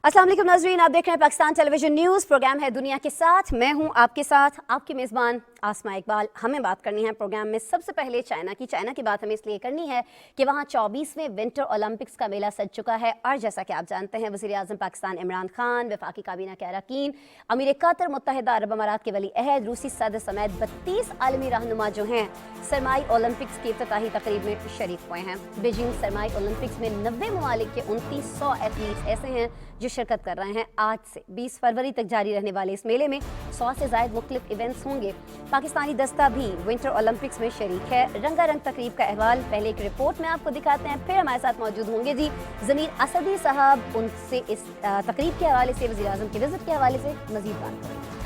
अस्सलाम वालेकुम नाज़रीन, आप देख रहे हैं पाकिस्तान टेलीविजन न्यूज़। प्रोग्राम है दुनिया के साथ। मैं हूं आपके साथ आपकी मेज़बान आसमा इकबाल। हमें बात करनी है प्रोग्राम में सबसे पहले चाइना की बात हमें इसलिए करनी है कि वहां 24वें विंटर ओलंपिक्स का मेला सज चुका है और जैसा कि आप जानते हैं वज़ीर आज़म पाकिस्तान इमरान खान, वफाकी काबीना के अरकान, अमीर कतर मुत्तहिदा अरब अमारात के वली अहद, रूसी सदर समेत 32 आलमी रहनुमा जो हैं सरमाई ओलंपिक्स की इफ्तिताही तकरीब में शरीक हुए हैं। बीजिंग सरमाई ओलंपिक्स में 90 ममालिक के 2900 एथलीट्स ऐसे हैं जो शिरकत कर रहे हैं। आज से 20 फरवरी तक जारी रहने वाले इस मेले में 100 से ज़ायद मुख्तलिफ इवेंट्स होंगे। पाकिस्तानी दस्ता भी विंटर ओलंपिक्स में शरीक है। रंगारंग तकरीब का अहवाल पहले एक रिपोर्ट में आपको दिखाते हैं, फिर हमारे साथ मौजूद होंगे जी ज़मीर असदी साहब। उनसे इस तकरीब के हवाले से, वज़ीर आज़म के विजिट के हवाले से मज़ीद बात करेंगे।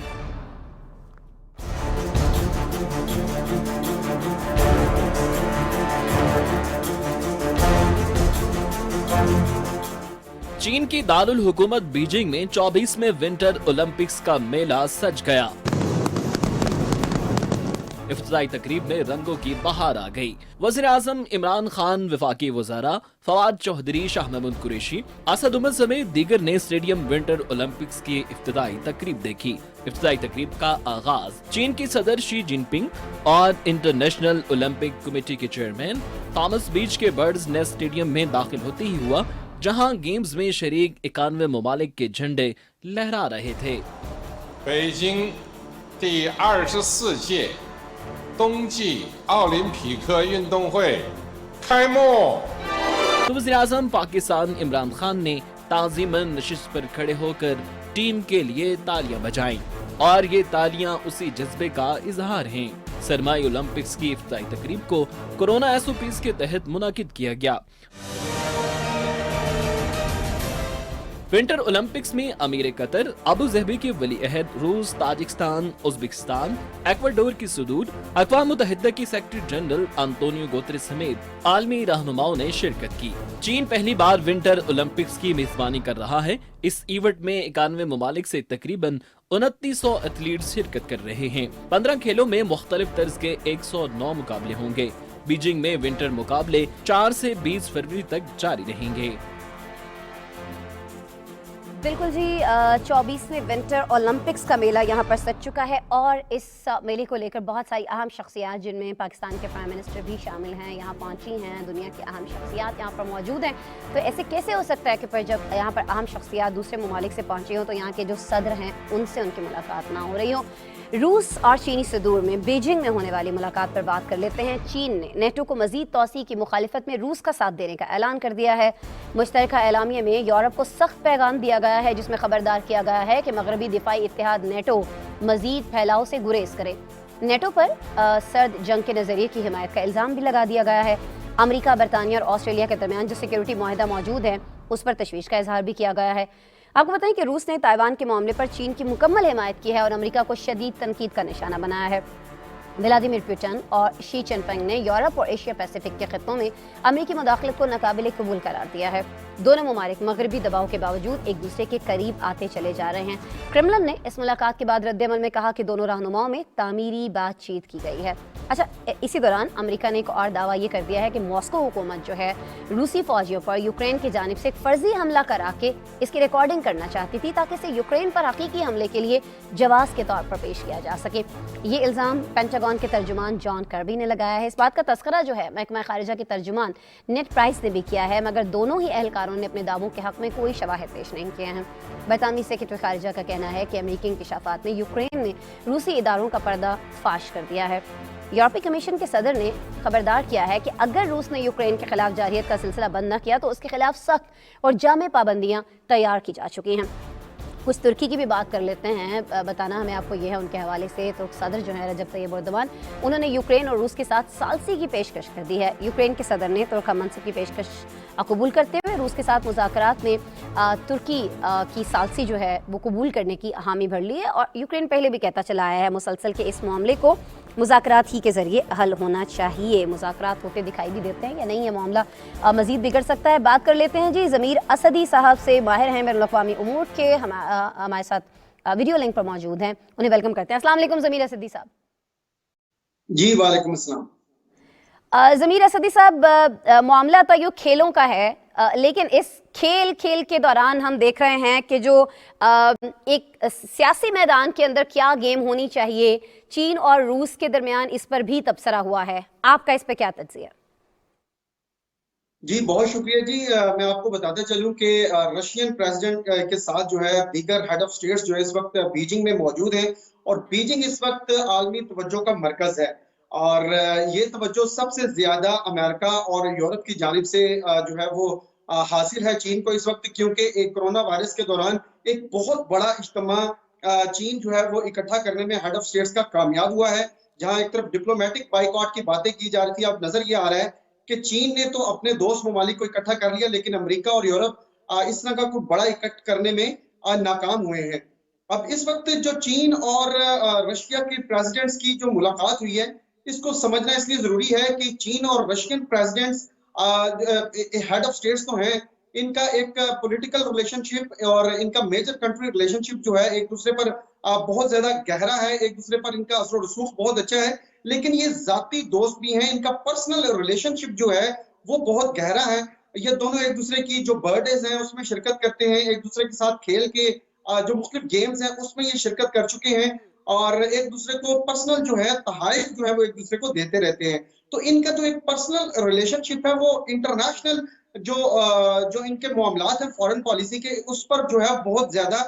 चीन की दारुल हुकूमत बीजिंग में 24वें विंटर ओलंपिक्स का मेला सज गया। इफ्तिताई तकरीब में रंगों की बहार आ गई। वज़ीर आज़म इमरान खान, वफाकी वज़ारा फवाद चौधरी, शाह महमूद कुरैशी, असद उमर समेत दीगर ने स्टेडियम विंटर ओलंपिक्स की इफ्तिताई तकरीब देखी। इफ्तिताई तकरीब का आगाज चीन की सदर शी जिनपिंग और इंटरनेशनल ओलंपिक कमेटी के चेयरमैन थॉमस बीच के बर्ड्स नेस्ट स्टेडियम में दाखिल होते ही हुआ, जहां गेम्स में शरीक 91 ममालिक के झंडे लहरा रहे थे। 北京第24届冬季奥林匹克运动会开幕。 तो वज़ीर आज़म पाकिस्तान इमरान खान ने ताज़ीमन नशिस्त पर खड़े होकर टीम के लिए तालियां बजाईं और ये तालियां उसी जज्बे का इजहार हैं। सरमाई ओलंपिक्स की इफ्तिताई तकरीब को कोरोना SOPs के तहत मुनाकिद किया गया। विंटर ओलंपिक्स में अमीर कतर, अबू ज़हबी के वली अहद, रूस, ताजिकिस्तान, उज़्बेकिस्तान, इक्वाडोर की सदूर, अक़वाम मुत्तहिदा की सेक्रेटरी जनरल अंतोनियो गुतेरेस समेत आलमी रहनुमाओं ने शिरकत की। चीन पहली बार विंटर ओलंपिक्स की मेजबानी कर रहा है। इस इवेंट में 91 ममालिक से तकरीबन 2900 एथलीट्स शिरकत कर रहे हैं। 15 खेलों में मुख्तलिफ तर्ज के 109 मुकाबले होंगे। बीजिंग में विंटर मुकाबले 4 से 20 फरवरी तक जारी रहेंगे। बिल्कुल जी, 24वें विंटर ओलंपिक्स का मेला यहाँ पर सज चुका है और इस मेले को लेकर बहुत सारी अहम शख्सियात, जिनमें पाकिस्तान के प्राइम मिनिस्टर भी शामिल हैं, यहाँ पहुँची हैं। दुनिया की अहम शख्सियात यहाँ पर मौजूद हैं। तो ऐसे कैसे हो सकता है कि पर जब यहाँ पर अहम शख्सियात दूसरे ममालिक से पहुँची हो तो यहाँ के जो सदर हैं उनसे उनकी मुलाकात ना हो रही हो। रूस और चीनी सदूर में बीजिंग में होने वाली मुलाकात पर बात कर लेते हैं। चीन ने नेटो को मजीद तोसी की मुखालिफत में रूस का साथ देने का ऐलान कर दिया है। मुश्तरका एलामिया में यूरोप को सख्त पैगाम दिया गया है, जिसमें खबरदार किया गया है कि मगरबी दिफाई इत्तेहाद नेटो मजीद फैलाव से गुरेज करे। नेटो पर सर्द जंग के नजरिए की हिमायत का इल्ज़ाम भी लगा दिया गया है। अमरीका, बरतानिया और ऑस्ट्रेलिया के दरमियान जो सिक्योरिटी मुआहदा मौजूद है उस पर तशवीश का इजहार भी किया गया है। आपको बताएं कि रूस ने ताइवान के मामले पर चीन की मुकम्मल हिमायत की है और अमेरिका को शदीद तनकीद का निशाना बनाया है। व्लादिमीर पुतिन और शी जिनपिंग ने यूरोप और एशिया पैसिफिक के खित्तों में अमेरिकी मुदाखलत को नाकाबिले कबूल करार दिया है। दोनों ममालिक मगरबी दबाव के बावजूद एक दूसरे के करीब आते चले जा रहे हैं। क्रेमलिन ने इस मुलाकात के बाद रद्द-ए-अमल में कहा कि दोनों रहनुमाओं में तामीरी बातचीत की गई है। अच्छा, इसी दौरान अमेरिका ने एक और दावा ये कर दिया है कि मॉस्को हुकूमत जो है रूसी फौजियों पर यूक्रेन की जानिब से एक फर्जी हमला करा के इसकी रिकॉर्डिंग करना चाहती थी ताकि इसे यूक्रेन पर हकीकी हमले के लिए जवाब के तौर पर पेश किया जा सके। ये इल्ज़ाम पेंटागन के तर्जुमान जॉन कर्बी ने लगाया है। इस बात का तस्करा जो है महकमा खारिजा के तर्जुमान नेट प्राइस ने भी किया है, मगर दोनों ही एहलकारों ने अपने दावों के हक में कोई शवाहिद पेश नहीं किए हैं। बरतानवी सेक्रेटरी खारिजा का कहना है कि अमेरिकी इंकशाफात में यूक्रेन ने रूसी इदारों का पर्दा फाश कर दिया है। यूरोपीय कमीशन के सदर ने खबरदार किया है कि अगर रूस ने यूक्रेन के खिलाफ जारहियत का सिलसिला बंद न किया तो उसके खिलाफ सख्त और जामे पाबंदियां तैयार की जा चुकी हैं। कुछ तुर्की की भी बात कर लेते हैं। बताना हमें आपको ये है उनके हवाले से। तुर्क सदर जो है रजब तैयब एर्दोगान, उन्होंने यूक्रेन और रूस के साथ सालसी की पेशकश कर दी है। यूक्रेन के सदर ने तुर्क मनसब की पेशकश कबूल करते हुए रूस के साथ मुज़ाकरात में तुर्की की सालसी जो है वो कबूल करने की हामी भर ली है। और यूक्रेन पहले भी कहता चला आया है मुसलसल के इस मामले को मुज़ाकरात ही के ज़रिए हल होना चाहिए। मुज़ाकरात होते दिखाई भी देते हैं या नहीं, ये मामला मज़ीद बिगड़ सकता है। बात कर लेते हैं जी ज़मीर असदी साहब से, माहिर हैं बैनुल-अक़वामी उमूर के, हमारे साथ वीडियो लिंक पर मौजूद हैं। उन्हें वेलकम करते हैं। अस्सलाम वालेकुम ज़मीर असदी साहब। जी वालेकुम अस्सलाम। ज़मीर असदी साहब, मामला तो यो खेलों का है लेकिन इस खेल के दौरान हम देख रहे हैं कि जो एक सियासी मैदान के अंदर क्या गेम होनी चाहिए, चीन और रूस के दरमियान इस पर भी तबसरा हुआ है। आपका इस पर क्या तज्जिया? जी बहुत शुक्रिया जी। मैं आपको बताते चलूं कि रशियन प्रेसिडेंट के साथ जो है दीगर हेड ऑफ स्टेट्स जो है इस वक्त बीजिंग में मौजूद हैं, और बीजिंग इस वक्त आलमी तवज्जो का मरकज है। और ये तवज्जो सबसे ज्यादा अमेरिका और यूरोप की जानिब से जो है वो हासिल है चीन को इस वक्त, क्योंकि एक कोरोना वायरस के दौरान एक बहुत बड़ा इज्तिमा चीन जो है वो इकट्ठा करने में हेड ऑफ स्टेट्स का कामयाब हुआ है। जहां एक तरफ डिप्लोमेटिक बाइकआउट की बातें की जा रही थी, अब नजर ये आ रहा है कि चीन ने तो अपने दोस्त ममालिक को इकट्ठा कर लिया, लेकिन अमेरिका और यूरोप इस तरह का कोई बड़ा इकट्ठ करने में नाकाम हुए हैं। अब इस वक्त जो चीन और रशिया के प्रेसिडेंट्स की जो मुलाकात हुई है, इसको समझना इसलिए जरूरी है कि चीन और Russian presidents head of states तो हैं, इनका एक पॉलिटिकल रिलेशनशिप और इनका मेजर कंट्री रिलेशनशिप जो है एक दूसरे पर बहुत ज्यादा गहरा है, एक दूसरे पर इनका असर रसूख बहुत अच्छा है। लेकिन ये जाती दोस्त भी हैं, इनका पर्सनल रिलेशनशिप जो है वो बहुत गहरा है। ये दोनों एक दूसरे की जो बर्थडेज हैं उसमें शिरकत करते हैं, एक दूसरे के साथ खेल के जो मुख्तलिफ गेम्स हैं उसमें ये शिरकत कर चुके हैं, और एक दूसरे को पर्सनल जो है तहाइफ जो है वो एक दूसरे को देते रहते हैं। तो इनका जो एक पर्सनल रिलेशनशिप है वो इंटरनेशनल जो इनके मामलात हैं फॉरेन पॉलिसी के, उस पर जो है बहुत ज्यादा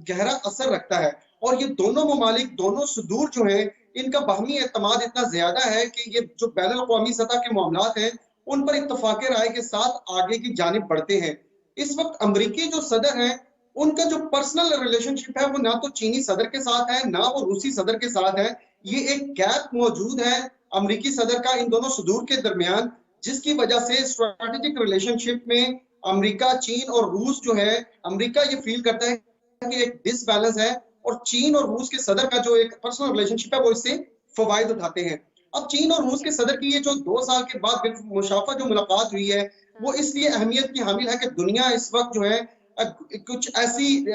गहरा असर रखता है। और ये दोनों ममालिक, दोनों सुदूर जो हैं, इनका बाहमी एतमाद इतना ज्यादा है कि ये जो बैन अल-अक़वामी सतह के मामलात हैं उन पर इत्तफाक राय के साथ आगे की जानिब बढ़ते हैं। इस वक्त अमरीकी जो सदर हैं उनका जो पर्सनल रिलेशनशिप है वो ना तो चीनी सदर के साथ है ना वो रूसी सदर के साथ है। ये एक गैप मौजूद है अमरीकी सदर का इन दोनों सुदूर के दरमियान, जिसकी वजह से स्ट्रेटेजिक रिलेशनशिप में अमरीका, चीन और रूस जो है, अमरीका ये फील करता है कि एक डिसबैलेंस है, और चीन और रूस के सदर का जो एक पर्सनल रिलेशनशिप है वो इससे फवायद उठाते हैं। अब चीन और रूस के सदर की ये जो 2 साल के बाद मुशाफा जो मुलाकात हुई है वो इसलिए अहमियत की हामिल है कि दुनिया इस वक्त जो है कुछ ऐसी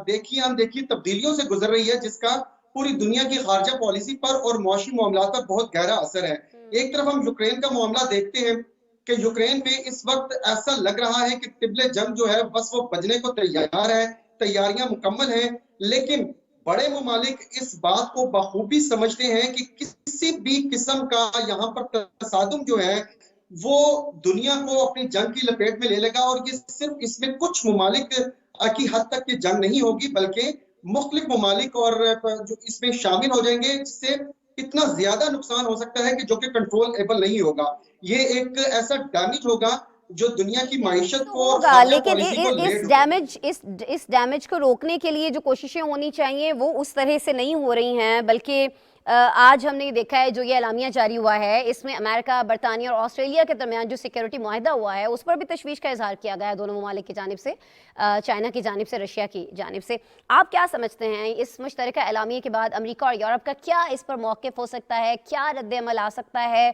देखी अनदेखी तब्दीलियों से गुजर रही है जिसका पूरी दुनिया की खारजा पॉलिसी पर और मुआशी मामलात पर बहुत गहरा असर है। एक तरफ हम यूक्रेन का मामला देखते हैं कि यूक्रेन में इस वक्त ऐसा लग रहा है कि तिबले जंग जो है बस वो बजने को तैयार है, तैयारियां मुकम्मल हैं, लेकिन बड़े ममालिक इस बात को बखूबी समझते हैं कि किसी भी किस्म का यहाँ पर तसादुम जो है वो दुनिया को अपनी जंग की लपेट में ले लेगा, और ये सिर्फ इसमें कुछ ममालिक की हद तक ये जंग नहीं होगी, बल्कि मुख्तलिफ ममालिक और जो इसमें शामिल हो जाएंगे, जिससे इतना ज्यादा नुकसान हो सकता है कि जो कि कंट्रोलेबल नहीं होगा। ये एक ऐसा डैमेज होगा जो दुनिया की माइशत को होगा, लेकिन इस डैमेज को रोकने के लिए जो कोशिशें होनी चाहिए वो उस तरह से नहीं हो रही हैं, बल्कि आज हमने देखा है जो ये एलामिया जारी हुआ है इसमें अमेरिका, बरतानिया और ऑस्ट्रेलिया के दरमियान जो सिक्योरिटी मुआहिदा हुआ है उस पर भी तशवीश का इजहार किया गया है दोनों ममालिक की जानिब से, चाइना की जानिब से, रशिया की जानिब से। आप क्या समझते हैं इस मुश्तरका एलामिया के बाद अमेरिका और यूरोप का क्या इस पर मौक़िफ़ हो सकता है, क्या रद्द-ए-अमल आ सकता है?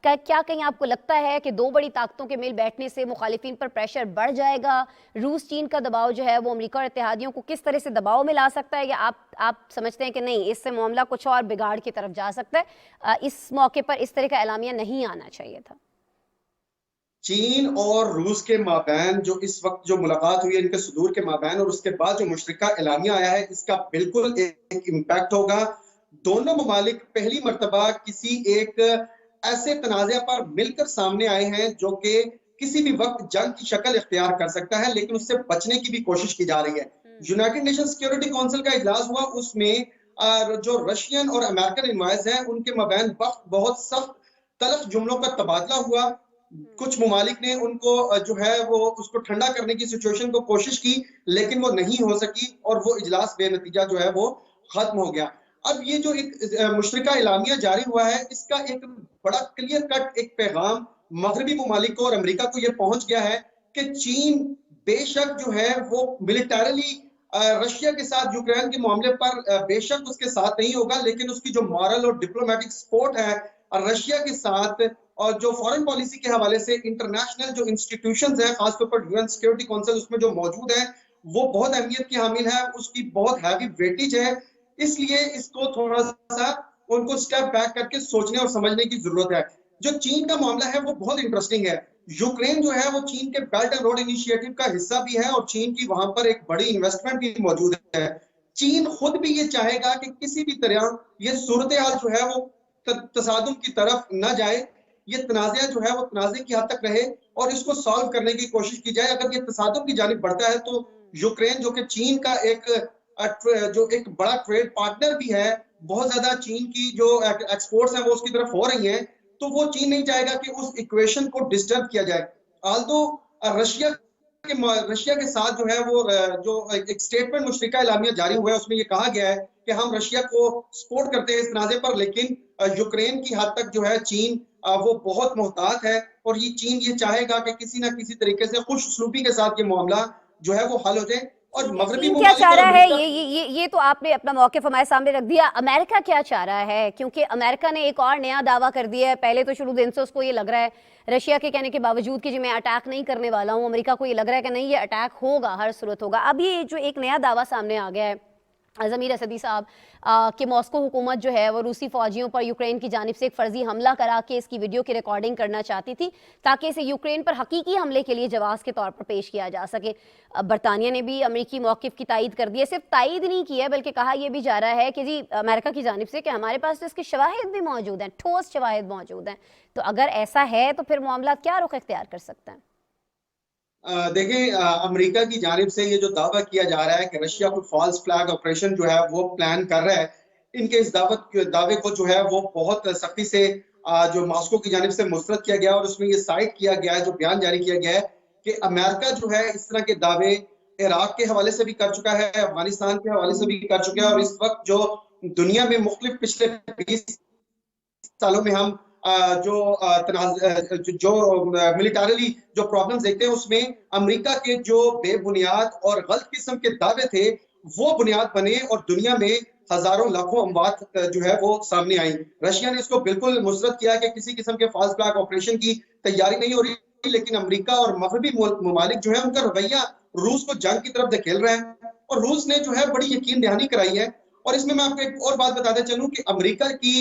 क्या कहीं आपको लगता है कि दो बड़ी ताकतों के मिल बैठने से मुखालिफिन पर प्रेशर बढ़ जाएगा? रूस चीन का दबाव जो है वो अमेरिका और इत्तेहादियों को किस तरह से दबाव में ला सकता है, या आप समझते हैं कि नहीं, इससे मामला कुछ और बिगाड़ की तरफ जा सकता है, इस मौके पर इस तरह का एलामिया नहीं आना चाहिए था? चीन और रूस के माबैन जो इस वक्त जो मुलाकात हुई है इनके सुदूर के माबैन, और उसके बाद जो मुश्तरका एलामिया आया है, इसका बिल्कुल एक इम्पैक्ट होगा। दोनों ममालिक पहली मर्तबा किसी एक ऐसे तनाज़े पर मिलकर सामने आए हैं जो कि किसी भी वक्त जंग की शक्ल इख्तियार कर सकता है, लेकिन उससे बचने की भी कोशिश की जा रही है। यूनाइटेड नेशन सिक्योरिटी काउंसिल का इजलास हुआ, उसमें जो रशियन और अमेरिकन नुमाइंदे हैं उनके मबैन बहुत सख्त तलख जुमलों का तबादला हुआ। कुछ ममालिक ने उनको जो है वो उसको ठंडा करने की सिचुएशन को कोशिश की, लेकिन वो नहीं हो सकी और वो इजलास बेनतीजा जो है वो खत्म हो गया। अब ये जो एक मुश्तरका एलामिया जारी हुआ है, इसका एक बड़ा क्लियर कट एक पैगाम मगरबी ममालिक को और अमेरिका को ये पहुंच गया है कि चीन बेशक जो है वो मिलिटरीली रशिया के साथ यूक्रेन के मामले पर बेशक उसके साथ नहीं होगा, लेकिन उसकी जो मॉरल और डिप्लोमेटिक सपोर्ट है रशिया के साथ, और जो फॉरेन पॉलिसी के हवाले से इंटरनेशनल जो इंस्टीट्यूशंस हैं, खासतौर पर यूएन सिक्योरिटी काउंसिल उसमें जो मौजूद है, वो बहुत अहमियत की हामिल है, उसकी बहुत हैवी वेटेज है। इसलिए इसको थोड़ा सा उनको स्टेप बैक करके सोचने और समझने की जरूरत है। जो चीन का मामला है वो बहुत इंटरेस्टिंग है। यूक्रेन जो है वो चीन के बेल्ट एंड रोड इनिशिएटिव का हिस्सा भी है और चीन की वहां पर एक बड़ी इन्वेस्टमेंट भी मौजूद है। चीन खुद भी ये चाहेगा कि किसी भी तरह ये सूरत हाल जो है वो तसादुम की तरफ न जाए, ये तनाज़ा जो है वो तनाज़े की हद तक रहे और इसको सॉल्व करने की कोशिश की जाए। अगर ये तसादुम की जानिब बढ़ता है तो यूक्रेन जो कि चीन का एक बड़ा ट्रेड पार्टनर भी है, बहुत ज्यादा चीन की जो एक्सपोर्ट्स हैं वो उसकी तरफ हो रही हैं, तो वो चीन नहीं चाहेगा कि उस इक्वेशन को डिस्टर्ब किया जाए। आल्दो रशिया के साथ जो है वो जो एक स्टेटमेंट मुशतरका एलामिया जारी हुआ है उसमें ये कहा गया है कि हम रशिया को सपोर्ट करते हैं इस तनाज़े पर, लेकिन यूक्रेन की हद तक जो है चीन वो बहुत मोहतात है और ये चीन ये चाहेगा कि किसी ना किसी तरीके से खुशसलूकी के साथ ये मामला जो है वो हल हो जाए। और मगरबी चीन क्या मुमालिक चाह और रहा है, अमेरिका ये तो आपने अपना मौक़िफ़ हमारे सामने रख दिया। अमेरिका क्या चाह रहा है, क्योंकि अमेरिका ने एक और नया दावा कर दिया है। पहले तो शुरू दिन से उसको ये लग रहा है, रशिया के कहने के बावजूद कि जो मैं अटैक नहीं करने वाला हूँ, अमेरिका को ये लग रहा है कि नहीं, ये अटैक होगा, हर सूरत होगा। अब ये जो एक नया दावा सामने आ गया है ज़मीर असदी साहब कि मॉस्को हुकूमत जो है वो रूसी फ़ौजियों पर यूक्रेन की जानिब से एक फ़र्जी हमला करा के इसकी वीडियो की रिकॉर्डिंग करना चाहती थी ताकि इसे यूक्रेन पर हकीकी हमले के लिए जवाब के तौर पर पेश किया जा सके। बरतानिया ने भी अमेरिकी मौक़िफ़ की तायद कर दी है, सिर्फ तायद नहीं की है बल्कि कहा यह भी जा रहा है कि जी अमेरिका की जानिब से कि हमारे पास तो इसके शवाहिद भी मौजूद हैं, ठोस शवाहिद मौजूद हैं। तो अगर ऐसा है तो फिर मामला क्या रुख इख्तियार कर सकता है? देखें, अमेरिका की जानिब से ये जो दावा किया जा रहा है कि रशिया को फॉल्स फ्लैग ऑपरेशन जो है वो प्लान कर रहा है, इनके इस दावे को जो है वो बहुत सख्ती से जो मॉस्को की जानिब से मुस्तरद किया गया और उसमें ये साइड किया गया है, जो बयान जारी किया गया है कि अमेरिका जो है इस तरह के दावे इराक के हवाले से भी कर चुका है, अफगानिस्तान के हवाले से भी कर चुका है और इस वक्त जो दुनिया में मुख्तलिफ पिछले 20 सालों में हम जो मिलिटरीली जो प्रॉब्लम्स देखते हैं उसमें अमेरिका के जो बेबुनियाद और गलत किस्म के दावे थे वो बुनियाद बने और दुनिया में हजारों लाखों अमवात जो है वो सामने आई। रशिया ने इसको बिल्कुल मुस्तरद किया कि किसी किस्म के फॉल्स फ्लैग ऑपरेशन की तैयारी नहीं हो रही, लेकिन अमेरिका और मगरबी ममालिक जो है उनका रवैया रूस को जंग की तरफ धकेल रहा है और रूस ने जो है बड़ी यकीन दहानी कराई है। और इसमें मैं आपको एक और बात बताते चलूं कि अमेरिका की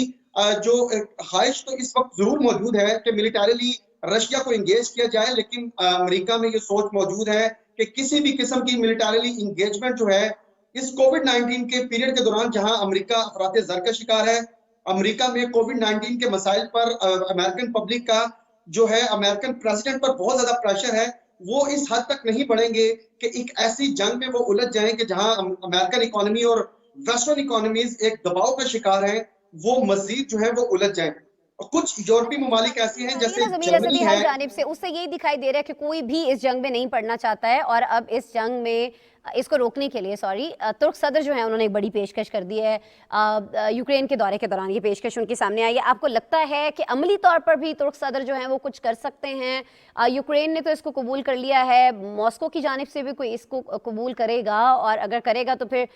जो ख्वाहिश तो इस वक्त जरूर मौजूद है कि मिलिटरीली रशिया को इंगेज किया जाए, लेकिन अमेरिका में ये सोच मौजूद है कि किसी भी किस्म की मिलिटरीली इंगेजमेंट जो है इस कोविड-19 के पीरियड के दौरान, जहां अमेरिका अफराते ज़र का शिकार है, अमेरिका में कोविड-19 के मसाइल पर अमेरिकन पब्लिक का जो है अमेरिकन प्रेसिडेंट पर बहुत ज्यादा प्रेशर है, वो इस हद तक नहीं बढ़ेंगे कि एक ऐसी जंग में वो उलझ जाएं कि जहां अमेरिकन इकोनॉमी और वेस्टर्न इकोनॉमीज एक दबाव का शिकार हैं, वो मजीद जो है वो उलझ जाएं। कुछ यूरोपीय ममालिक ऐसी हैं जैसे जर्मनी है, हर जानिब से उससे यही दिखाई दे रहा है कि कोई भी इस जंग में नहीं पड़ना चाहता है और अब इस जंग में इसको रोकने के लिए तुर्क सदर जो है उन्होंने एक बड़ी पेशकश कर दी है। यूक्रेन के दौरे के दौरान ये पेशकश उनके सामने आई है। आपको लगता है कि अमली तौर पर भी तुर्क सदर जो हैं वो कुछ कर सकते हैं? यूक्रेन ने तो इसको कबूल कर लिया है, मॉस्को की जानिब से भी कोई इसको कबूल करेगा और अगर करेगा तो फिर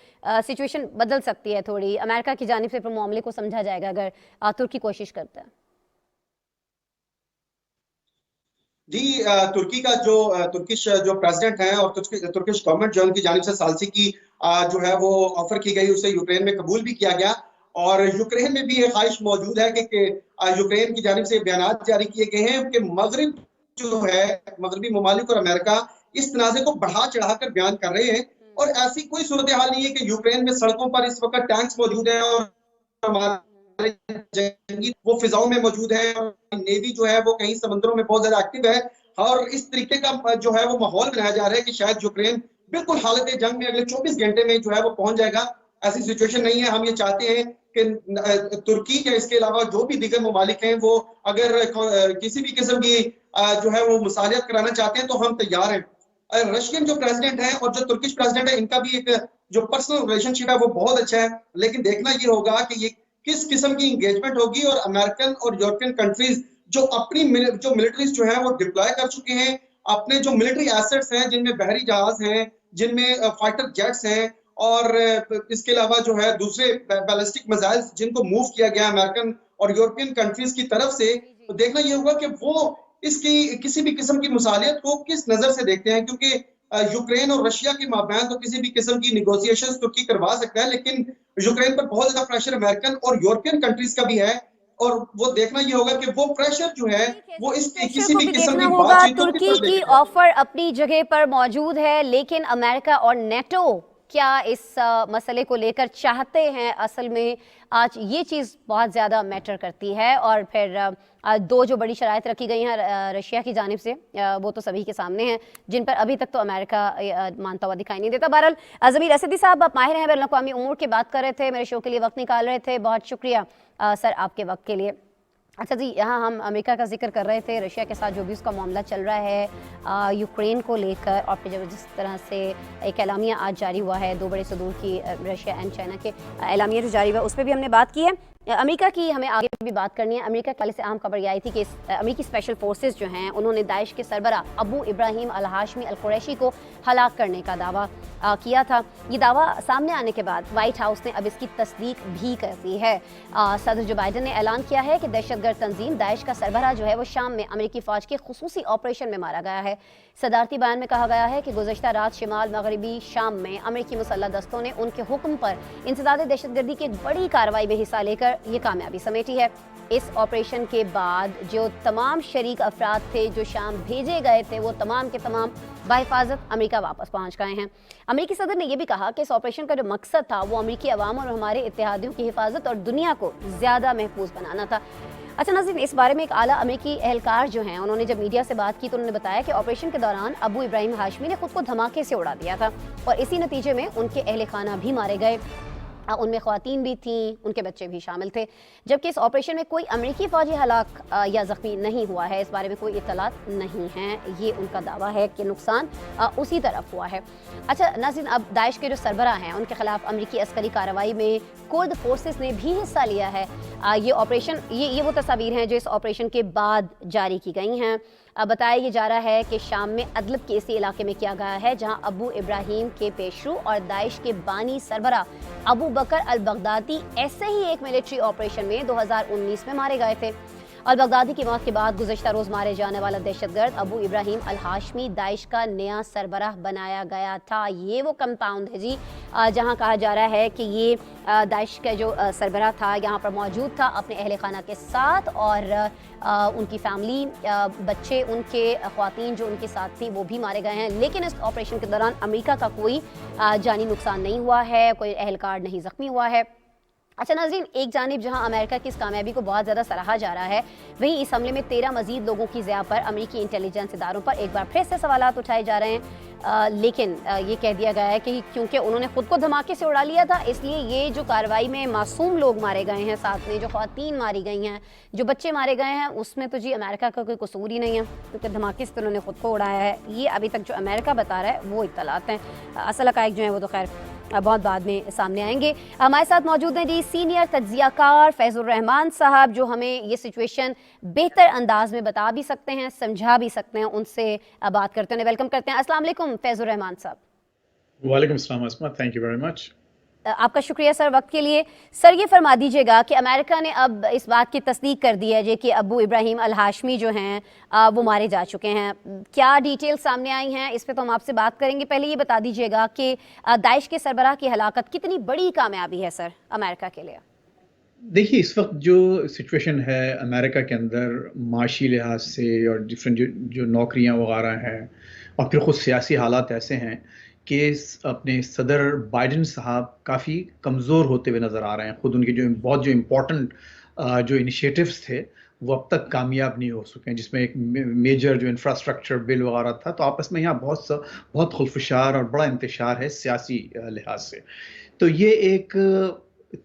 सिचुएशन बदल सकती है थोड़ी, अमेरिका की जानिब से फिर मामले को समझा जाएगा अगर तुर्की कोशिश करता है। जी, तुर्की का जो तुर्किश जो प्रेसिडेंट हैं और तुर्किश गवर्नमेंट जो उनकी जानिब से सालसी की जो है वो ऑफर की गई, उसे यूक्रेन में कबूल भी किया गया और यूक्रेन में भी ये ख्वाहिश मौजूद है कि यूक्रेन की जानिब से बयान जारी किए गए हैं कि मगरिब जो है, मगरबी ममालिक और अमेरिका इस तनाज़े को बढ़ा चढ़ाकर बयान कर रहे हैं और ऐसी कोई सूरत हाल नहीं है कि यूक्रेन में सड़कों पर इस वक्त टैंक्स मौजूद हैं और हमारे जंगी वो फिजाओं में मौजूद है और नेवी जो है वो कहीं समंदरों में बहुत ज्यादा एक्टिव है और इस तरीके का जो है वो माहौल बनाया जा रहा है कि शायद यूक्रेन बिल्कुल हालत जंग में अगले 24 घंटे में जो है वो पहुंच जाएगा। ऐसी सिचुएशन नहीं है। हम ये चाहते हैं कि तुर्की के इसके अलावा जो भी दीगर ममालिक हैं वो अगर किसी भी किस्म की जो है वो मुसालियत कराना चाहते हैं तो हम तैयार हैं। रशियन जो प्रेसिडेंट है और जो तुर्किश प्रेसिडेंट है, इनका भी एक जो पर्सनल रिलेशनशिप है वो बहुत अच्छा है, लेकिन देखना ये होगा कि ये किस किस्म की इंगेजमेंट होगी और अमेरिकन और यूरोपियन कंट्रीज जो अपनी जो मिलिट्रीज जो है वो डिप्लॉय कर चुके हैं, अपने जो मिलिट्री एसेट्स हैं जिनमें बहरी जहाज हैं, जिनमें फाइटर जेट्स हैं और इसके अलावा जो है दूसरे बैलिस्टिक मिसाइल्स जिनको मूव किया गया अमेरिकन और यूरोपियन कंट्रीज की तरफ से, तो देखना ये होगा कि वो इसकी किसी भी किस्म की मुसालियत को किस नजर से देखते हैं, क्योंकि यूक्रेन और रशिया के माबैन तो किसी भी किस्म की निगोशिएशंस तुर्की करवा सकता है, लेकिन यूक्रेन पर बहुत ज्यादा प्रेशर अमेरिकन और यूरोपियन कंट्रीज का भी है और वो देखना ये होगा कि वो प्रेशर जो है वो इस प्रेशर किसी को भी भी किस्म देखना की होगा। बातचीतों की तुर्की तरफ की लेके जाए। ऑफर अपनी जगह पर मौजूद है, लेकिन अमेरिका और नेटो क्या इस मसले को लेकर चाहते हैं? असल में आज ये चीज़ बहुत ज़्यादा मैटर करती है। और फिर दो जो बड़ी शराइत रखी गई हैं रशिया की जानिब से, वो तो सभी के सामने हैं, जिन पर अभी तक तो अमेरिका मानता हुआ दिखाई नहीं देता। बहरहाल ज़मीर असदी साहब, आप माहिर हैं बैनुल अक़वामी उमूर की बात कर रहे थे, मेरे शो के लिए वक्त निकाल रहे थे, बहुत शुक्रिया सर आपके वक्त के लिए। अच्छा जी, यहाँ हम अमेरिका का जिक्र कर रहे थे, रशिया के साथ जो भी उसका मामला चल रहा है यूक्रेन को लेकर, और फिर जब जिस तरह से एक एलामिया आज जारी हुआ है दो बड़े सदूर की, रशिया एंड चाइना के एलामिया जो जारी हुआ उस पर भी हमने बात की है। अमेरिका की हमें आगे भी बात करनी है। अमेरिका के हवाले से अहम खबर ये आई थी कि अमेरिकी स्पेशल फोर्सेस जो हैं उन्होंने दाइश के सरबरा अबू इब्राहिम अल हाशमी अल कुरैशी को हलाक करने का दावा किया था। ये दावा सामने आने के बाद व्हाइट हाउस ने अब इसकी तस्दीक भी कर दी है। सदर जो बाइडन ने ऐलान किया है कि दहशतगर्द तंजीम दाइश का सरबरा जो है वो शाम में अमेरिकी फ़ौज के खुसूसी ऑपरेशन में मारा गया है। सदारती बयान में कहा गया है कि गुज़श्ता रात शिमाल मगरबी शाम में अमेरिकी मुसल्लह दस्तों ने उनके हुक्म पर इंसदाद दहशतगर्दी की एक बड़ी कार्रवाई में हिस्सा लेकर ये कामयाबी समेटी है। इस ऑपरेशन के बाद जो तमाम शरीक अफराद थे जो शाम भेजे गए थे, वो तमाम के तमाम बाहिफाजत अमेरिका वापस पहुंच गए हैं। अमेरिकी सदर ने यह भी कहा कि इस ऑपरेशन का जो मकसद था वो अमेरिकी अवाम और हमारे इत्तेहादियों की हिफाजत और दुनिया को ज़्यादा महफूज बनाना था। अच्छा नाज़रीन, इस बारे में एक आला अमेरिकी एहलकार जो हैं उन्होंने जब मीडिया से बात की तो उन्होंने बताया कि ऑपरेशन के दौरान अबू इब्राहिम हाशमी ने खुद को धमाके से उड़ा दिया था और इसी नतीजे में उनके अहल खाना भी मारे गए। उनमें ख़वातीन भी थीं, उनके बच्चे भी शामिल थे। जबकि इस ऑपरेशन में कोई अमेरिकी फ़ौजी हलाक या ज़ख्मी नहीं हुआ है, इस बारे में कोई इत्तलात नहीं है। ये उनका दावा है कि नुकसान उसी तरफ हुआ है। अच्छा नाज़रीन, अब दाइश के जो सरबरा हैं उनके खिलाफ अमेरिकी अस्करी कार्रवाई में कुर्द फोर्सेस ने भी हिस्सा लिया है। ये ऑपरेशन ये वो तस्वीर हैं जो इस ऑपरेशन के बाद जारी की गई हैं। बताया ये जा रहा है कि शाम में अदलब के इसी इलाके में किया गया है जहां अबू इब्राहिम के पेशरू और दाइश के बानी सरबरा अबू बकर अल बगदादी ऐसे ही एक मिलिट्री ऑपरेशन में 2019 में मारे गए थे। अल बगदादी की मौत के बाद गुज़श्ता रोज़ मारे जाने वाला दहशतगर्द अबू इब्राहिम अल हाशमी दाइश का नया सरबराह बनाया गया था। ये वो कंपाउंड है जी जहां कहा जा रहा है कि ये दाइश का जो सरबराह था यहाँ पर मौजूद था अपने अहल खाना के साथ, और उनकी फैमिली, बच्चे, उनके ख़वातीन जो उनके साथ थी वो भी मारे गए हैं। लेकिन इस ऑपरेशन के दौरान अमेरिका का कोई जानी नुकसान नहीं हुआ है, कोई एहलकार नहीं ज़ख्मी हुआ है। अच्छा नाज़रीन, एक जानिब जहां अमेरिका की इस कामयाबी को बहुत ज़्यादा सराहा जा रहा है, वहीं इस हमले में 13 मजीद लोगों की ज़िया पर अमेरिकी इंटेलिजेंस इदारों पर एक बार फिर से सवालात उठाए जा रहे हैं। लेकिन ये कह दिया गया है कि क्योंकि उन्होंने खुद को धमाके से उड़ा लिया था, इसलिए ये जो कार्रवाई में मासूम लोग मारे गए हैं, साथ में जो ख़वातीन मारी गई हैं, जो बच्चे मारे गए हैं, उसमें तो जी अमेरिका का कोई कसूर ही नहीं है, क्योंकि धमाके से तो उन्होंने खुद को उड़ाया है। ये अभी तक जो अमेरिका बता रहा है वो इत्तलात हैं, असल हक़ाइक़ जो हैं वो तो खैर बहुत बाद में सामने आएंगे। हमारे साथ मौजूद हैं जी सीनियर तज्ज़ियाकार फैज़ुर रहमान साहब, जो हमें ये सिचुएशन बेहतर अंदाज में बता भी सकते हैं, समझा भी सकते हैं। उनसे बात करते हैं, वेलकम करते हैं। अस्सलाम वालेकुम फैज़ुर रहमान साहब। वालेकुम अस्सलाम अस्मा, थैंक यू वेरी मच। आपका शुक्रिया सर वक्त के लिए। सर ये फरमा दीजिएगा कि अमेरिका ने अब इस बात की तस्दीक कर दी है जी कि अबू इब्राहिम अल हाशमी जो हैं वो मारे जा चुके हैं। क्या डिटेल सामने आई हैं इस पे तो हम आपसे बात करेंगे। पहले ये बता दीजिएगा कि दाइश के सरबराह की हलाकत कितनी बड़ी कामयाबी है सर अमेरिका के लिए? देखिए, इस वक्त जो सिचुएशन है अमेरिका के अंदर माशी लिहाज से और डिफरेंट जो नौकरियां वगैरह हैं और फिर ख़ुद सियासी हालात ऐसे हैं कि अपने सदर बाइडन साहब काफ़ी कमज़ोर होते हुए नज़र आ रहे हैं। ख़ुद उनके जो इम्पोर्टेंट जो इनिशिएटिव्स थे वो अब तक कामयाब नहीं हो सके हैं, जिसमें एक मेजर जो इंफ्रास्ट्रक्चर बिल वगैरह था। तो आपस में यहाँ बहुत खुलफुशार और बड़ा इंतशार है सियासी लिहाज से। तो ये एक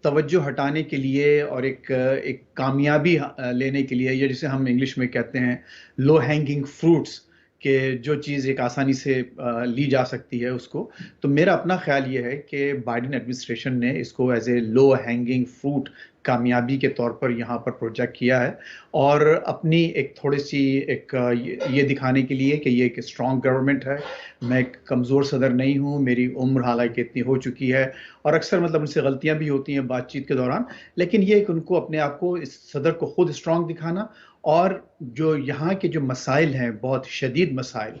तवज्जो हटाने के लिए और एक कामयाबी लेने के लिए, या जिसे हम इंग्लिश में कहते हैं लो हैंगिंग फ्रूट्स, कि जो चीज़ एक आसानी से ली जा सकती है उसको, तो मेरा अपना ख्याल ये है कि बाइडन एडमिनिस्ट्रेशन ने इसको as a low hanging fruit कामयाबी के तौर पर यहाँ पर प्रोजेक्ट किया है, और अपनी एक थोड़ी सी ये दिखाने के लिए कि ये एक स्ट्रॉन्ग गवर्नमेंट है, मैं एक कमज़ोर सदर नहीं हूँ, मेरी उम्र हालांकि इतनी हो चुकी है और अक्सर मतलब उनसे गलतियाँ भी होती हैं बातचीत के दौरान, लेकिन ये एक उनको अपने आप को, इस सदर को खुद स्ट्रॉन्ग दिखाना, और जो यहाँ के जो मसाइल हैं बहुत शदीद मसाइल,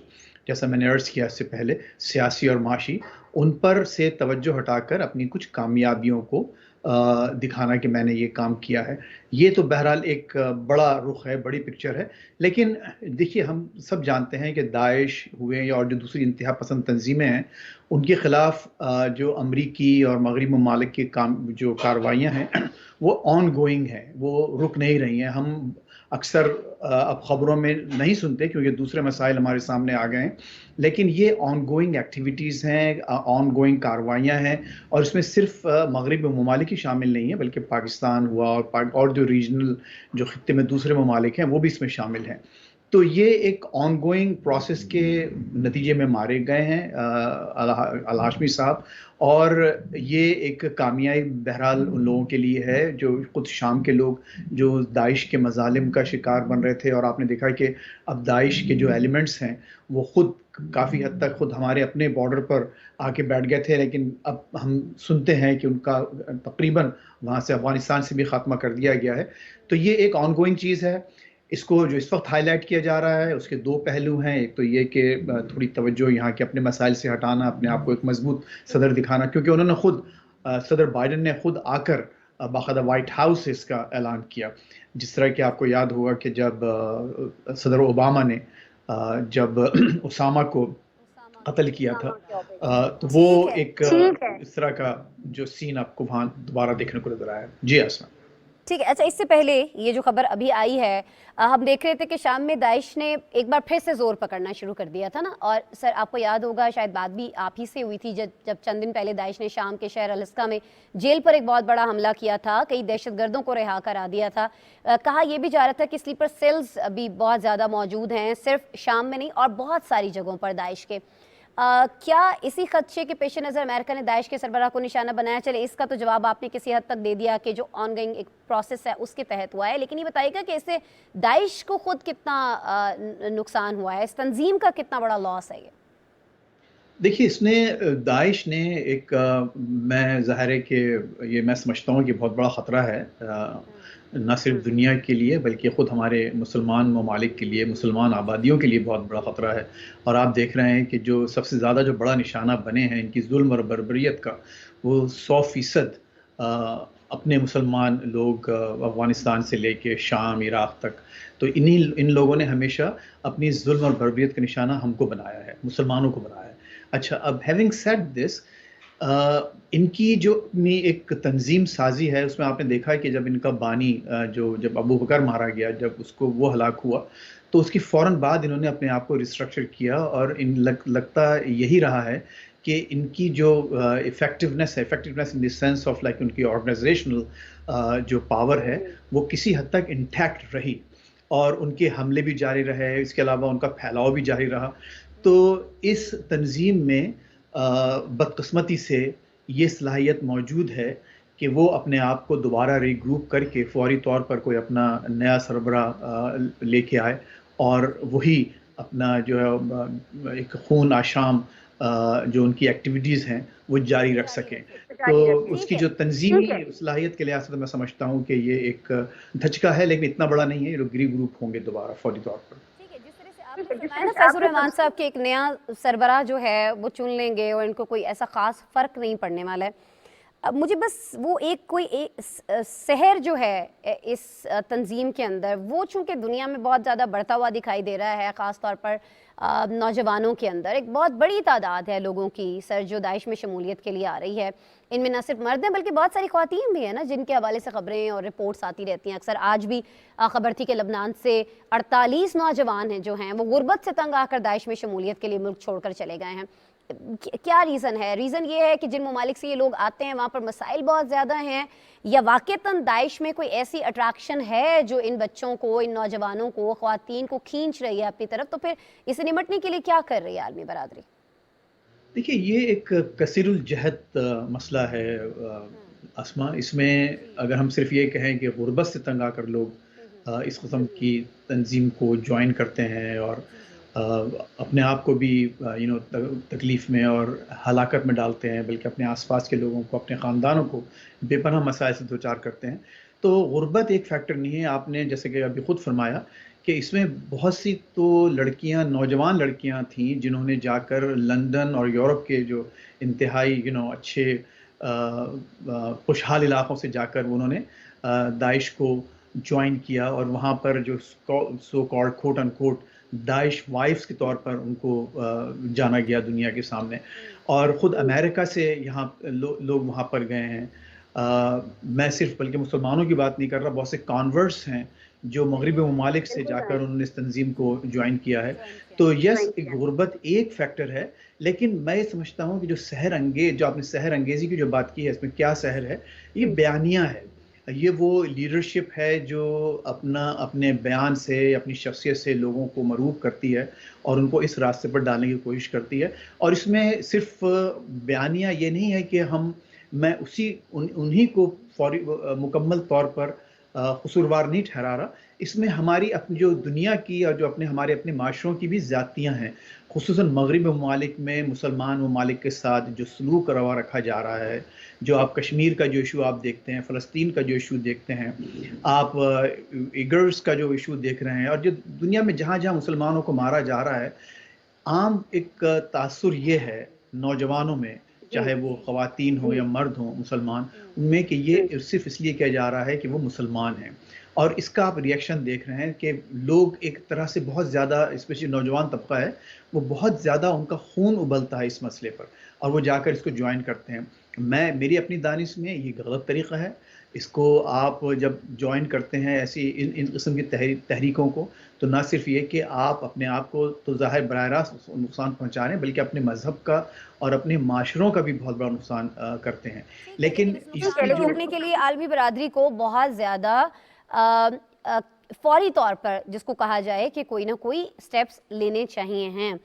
जैसा मैंने अर्ज़ किया इससे पहले, सियासी और माशी, उन पर से तवज्जो हटाकर अपनी कुछ कामयाबियों को दिखाना कि मैंने ये काम किया है। ये तो बहरहाल एक बड़ा रुख है, बड़ी पिक्चर है। लेकिन देखिए, हम सब जानते हैं कि दाइश हुए या और जो दूसरी इंतहा पसंद तंजीमें हैं, उनके ख़िलाफ़ जो अमरीकी और मगरबी ममालिक की काम जो कार्रवाइयाँ हैं वो ऑन गोइंग हैं, वो रुक नहीं रही हैं। हम अक्सर अब ख़बरों में नहीं सुनते क्योंकि दूसरे मसाइल हमारे सामने आ गए हैं, लेकिन ये ऑन गोइंग एक्टिविटीज़ हैं, ऑन गोइंग कार्रवाइयाँ हैं, और इसमें सिर्फ मगरबी ममालिक ही शामिल नहीं है, बल्कि पाकिस्तान हुआ और जो रीजनल जो खित्ते में दूसरे ममालिक हैं वो भी इसमें शामिल हैं। तो ये एक ऑन गोइंग प्रोसेस के नतीजे में मारे गए हैं अल हाशमी साहब, और ये एक कामयाबी बहरहाल उन लोगों के लिए है जो खुद शाम के लोग जो दाइश के मजालिम का शिकार बन रहे थे। और आपने देखा कि अब दाइश के जो एलिमेंट्स हैं वो खुद काफ़ी हद तक खुद हमारे अपने बॉर्डर पर आके बैठ गए थे, लेकिन अब हम सुनते हैं कि उनका तकरीबन वहाँ से अफगानिस्तान से भी ख़ात्मा कर दिया गया है। तो ये एक ऑन गोइंग चीज़ है। इसको जो इस वक्त हाईलाइट किया जा रहा है उसके दो पहलू हैं। एक तो ये कि थोड़ी तवज्जो यहाँ के अपने मसाइल से हटाना, अपने आप को एक मजबूत सदर दिखाना, क्योंकि उन्होंने खुद सदर बाइडन ने खुद आकर बाकायदा वाइट हाउस से इसका ऐलान किया। जिस तरह कि आपको याद होगा कि जब सदर ओबामा ने जब उसामा को कत्ल किया था, तो वो एक इस तरह का जो सीन आपको वहाँ दोबारा देखने को नजर आया। जी आसमा। ठीक है। अच्छा, इससे पहले ये जो खबर अभी आई है, हम देख रहे थे कि शाम में दाइश ने एक बार फिर से जोर पकड़ना शुरू कर दिया था ना। और सर, आपको याद होगा, शायद बात भी आप ही से हुई थी, जब चंद दिन पहले दाइश ने शाम के शहर अल-अस्का में जेल पर एक बहुत बड़ा हमला किया था, कई दहशतगर्दों को रिहा करा दिया था। कहा यह भी जा रहा था कि स्लीपर सेल्स अभी बहुत ज़्यादा मौजूद हैं, सिर्फ शाम में नहीं और बहुत सारी जगहों पर दाइश के। क्या इसी खदशे के पेश नज़र अमेरिका ने दाइश के सरबराह को निशाना बनाया? चले, इसका तो जवाब आपने किसी हद तक दे दिया कि जो ऑनगोइंग एक प्रोसेस है उसके तहत हुआ है, लेकिन ये बताइएगा कि इससे दाइश को खुद कितना नुकसान हुआ है, इस तंजीम का कितना बड़ा लॉस है ये? देखिए, इसने दाइश ने एक मैं ज़ाहिर है कि ये मैं समझता हूँ कि बहुत बड़ा ख़तरा है, न सिर्फ दुनिया के लिए बल्कि ख़ुद हमारे मुसलमान ममालिक के लिए, मुसलमान आबादियों के लिए बहुत बड़ा ख़तरा है। और आप देख रहे हैं कि जो सबसे ज़्यादा जो बड़ा निशाना बने हैं इनकी जुल्म और बर्बरियत का, वो 100% अपने मुसलमान लोग अफ़गानिस्तान से लेके शाम, इराक़ तक। तो इन लोगों ने हमेशा अपनी जुल्म और बर्बरियत का निशाना हमको बनाया है, मुसलमानों को बनाया है। अच्छा, अब हैविंग सेड दिस, इनकी जो अपनी एक तंजीम साजी है उसमें आपने देखा है कि जब इनका बानी जब अबू बकर मारा गया, जब उसको वो हलाक हुआ, तो उसकी फ़ौरन बाद इन्होंने अपने आप को रिस्ट्रक्चर किया। और लगता यही रहा है कि इनकी जो effectiveness in the sense of like उनकी ऑर्गेनाइजेशनल जो पावर है वो किसी हद तक इंटैक्ट रही, और उनके हमले भी जारी रहे, इसके अलावा उनका फैलाव भी जारी रहा। तो इस तंजीम में बदकिस्मती से ये सलाहियत मौजूद है कि वो अपने आप को दोबारा रीग्रुप करके फौरी तौर पर कोई अपना नया सरबराह लेके आए, और वही अपना जो है एक खून आशाम जो उनकी एक्टिविटीज़ हैं वो जारी रख सकें। तो उसकी जो तंजीमी सलाहियत के लिहाज से मैं समझता हूँ कि ये एक धचका है, लेकिन इतना बड़ा नहीं है। ये लोग रीग्रुप होंगे दोबारा फौरी तौर पर। फैजुर रहमान साहब के एक नया सरबराह जो है वो चुन लेंगे और इनको कोई ऐसा खास फर्क नहीं पड़ने वाला है। अब मुझे बस वो एक शहर जो है इस तंजीम के अंदर, वो चूंकि दुनिया में बहुत ज़्यादा बढ़ता हुआ दिखाई दे रहा है, ख़ास तौर पर नौजवानों के अंदर एक बहुत बड़ी तादाद है लोगों की सर जो दाइश में शमूलियत के लिए आ रही है। इनमें न सिर्फ मर्द हैं बल्कि बहुत सारी ख़वातीन भी हैं ना, जिनके हवाले से ख़बरें और रिपोर्ट्स आती रहती हैं। अक्सर आज भी ख़बर थी कि लबनान से 48 नौजवान हैं जो हैं वो गुर्बत से तंग आकर दाइश में शमूलियत के लिए मुल्क छोड़कर चले गए हैं। क्या रीज़न है? रीज़न ये है कि जिन ममालिक से ये लोग आते हैं वहाँ पर मसाइल बहुत ज़्यादा हैं, या वाक़तन दाइश में कोई ऐसी अट्रैक्शन है जो इन बच्चों को, इन नौजवानों को, ख़वातीन को खींच रही है अपनी तरफ? तो फिर इसे निमटने के लिए क्या कर रही है आलमी बरादरी? देखिए, ये एक कसीरुल जहत मसला है अस्मा। इसमें अगर हम सिर्फ ये कहें कि गुर्बत से तंग आकर लोग इस किस्म की तंजीम को ज्वाइन करते हैं और अपने आप को भी तकलीफ़ में और हलाकत में डालते हैं, बल्कि अपने आसपास के लोगों को, अपने ख़ानदानों को बेपनाह मसाइल से दो चार करते हैं, तो गुर्बत एक फैक्टर नहीं है। आपने जैसे कि अभी ख़ुद फरमाया कि इसमें बहुत सी तो लड़कियां, नौजवान लड़कियां थीं जिन्होंने जाकर लंदन और यूरोप के जो इंतहाई अच्छे खुशहाल इलाकों से जाकर उन्होंने दाइश को ज्वाइन किया और वहाँ पर जो सो कॉल्ड कोट अनकोट दाइश वाइफ्स के तौर पर उनको जाना गया दुनिया के सामने। और ख़ुद अमेरिका से यहाँ लोग वहाँ पर गए हैं। मैं सिर्फ बल्कि मुसलमानों की बात नहीं कर रहा, बहुत से कॉन्वर्ट्स हैं जो मगरबी ममालिक से जाकर उन्होंने इस तंजीम को ज्वाइन किया है। तो यस, एक गुर्बत एक फैक्टर है, लेकिन मैं ये समझता हूँ कि जो सहर अंगेज, जो आपने सहर अंगेज़ी की जो बात की है, इसमें क्या सहर है, ये बयानिया है। ये वो लीडरशिप है जो अपने बयान से, अपनी शख्सियत से लोगों को मरूब करती है और उनको इस रास्ते पर डालने की कोशिश करती है। और इसमें सिर्फ बयानिया ये नहीं है कि मैं उन्हीं को मुकम्मल तौर पर कसूरवार नहीं ठहरा रहा। इसमें हमारी अपनी जो दुनिया की और जो हमारे अपने माशरों की भी ज़्यादतियाँ हैं, खुसूसन मगरबी ममालिक में मुसलमान ममालिक के साथ जो सलूक रवा रखा जा रहा है। जो आप कश्मीर का जो इशू आप देखते हैं, फ़लस्तीन का जो इशू देखते हैं, आप इगर्स का जो इशू देख रहे हैं, और जो दुनिया में जहाँ जहाँ मुसलमानों को मारा जा रहा है, आम एक तासुर ये है नौजवानों में, चाहे वो ख़वातीन हो या मर्द हो मुसलमान, उनमें कि ये सिर्फ इसलिए किया जा रहा है कि वो मुसलमान हैं। और इसका आप रिएक्शन देख रहे हैं कि लोग एक तरह से बहुत ज़्यादा, स्पेशली नौजवान तबका है, वो बहुत ज़्यादा उनका खून उबलता है इस मसले पर और वो जाकर इसको ज्वाइन करते हैं। मेरी अपनी दानिश में ये गलत तरीक़ा है। इसको आप जब ज्वाइन करते हैं ऐसी इन किस्म की तहरीकों को, तो ना सिर्फ ये कि आप अपने आप को तो ज़ाहिर बराह रास्त नुकसान पहुँचा रहे हैं, बल्कि अपने मज़हब का और अपने माशरों का भी बहुत बड़ा नुकसान करते हैं। लेकिन रोकने के लिए आलमी बरादरी को बहुत ज़्यादा फौरी तौर पर, जिसको कहा जाए कि कोई ना कोई स्टेप्स लेने चाहिए हैं।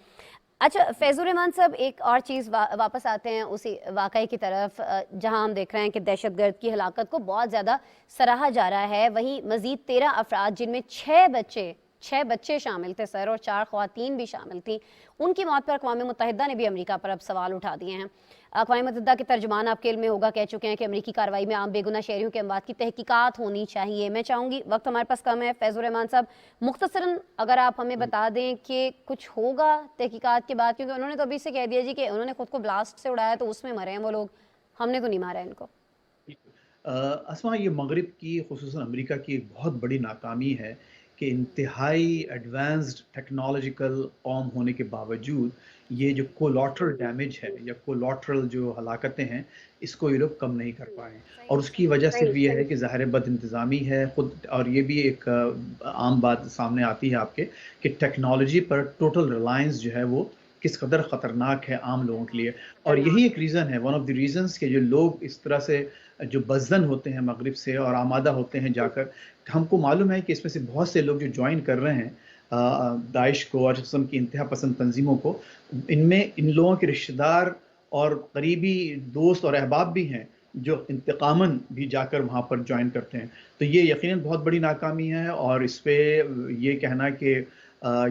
अच्छा फैज़ुर रहमान साहब, एक और चीज़ वापस आते हैं उसी वाक़ये की तरफ जहां हम देख रहे हैं कि दहशतगर्द की हलाकत को बहुत ज़्यादा सराहा जा रहा है। वहीं मज़ीद 13 अफराद जिनमें 6 बच्चे शामिल थे सर, और 4 ख़वातीन भी शामिल थी, उनकी मौत पर अक़वाम मुत्तहिदा ने भी अमेरिका पर अब सवाल उठा दिए हैं। अक़वाम मुत्तहिदा के तर्जुमान आपके इल्म में होगा कह चुके हैं कि अमेरिकी कार्रवाई में आम बेगुनाह शहरियों के अमवात की तहकीकात होनी चाहिए। मैं चाहूँगी, वक्त हमारे पास कम है, फैज़ुर रहमान साहब मुख्तसरन अगर आप हमें बता दें कि कुछ होगा तहकीकात के बाद, क्योंकि उन्होंने तो अभी से कह दिया जी कि उन्होंने खुद को ब्लास्ट से उड़ाया तो उसमें मरे हैं वो लोग, हमने तो नहीं मारा है इनको। अस्मा, ये मगरिब की, खुसूसन अमेरिका की एक बहुत बड़ी नाकामी है कि इंतहाई एडवांस्ड टेक्नोलॉजिकल कौम होने के बावजूद ये जो कोलैटरल डैमेज है या कोलैटरल जो हलाकतें हैं, इसको ये लोग कम नहीं कर पाए। और उसकी वजह सिर्फ ये है कि ज़ाहिर बद इंतज़ामी है खुद, और ये भी एक आम बात सामने आती है आपके कि टेक्नोलॉजी पर टोटल रिलायंस जो है वो किस कदर ख़तरनाक है आम लोगों के लिए। और यही एक रीज़न है, वन ऑफ द रीज़न्स के जो लोग इस तरह से जो बज़न होते हैं मगरिब से और आमादा होते हैं जाकर, हमको मालूम है कि इसमें से बहुत से लोग जो ज्वाइन कर रहे हैं दाइश को और किस्म की इंतहा पसंद तंजीमों को, इनमें इन लोगों के रिश्तेदार और करीबी दोस्त और अहबाब भी हैं जो इंतकामन भी जाकर वहाँ पर ज्वाइन करते हैं। तो ये यकीनन बहुत बड़ी नाकामी है। और इस पर ये कहना कि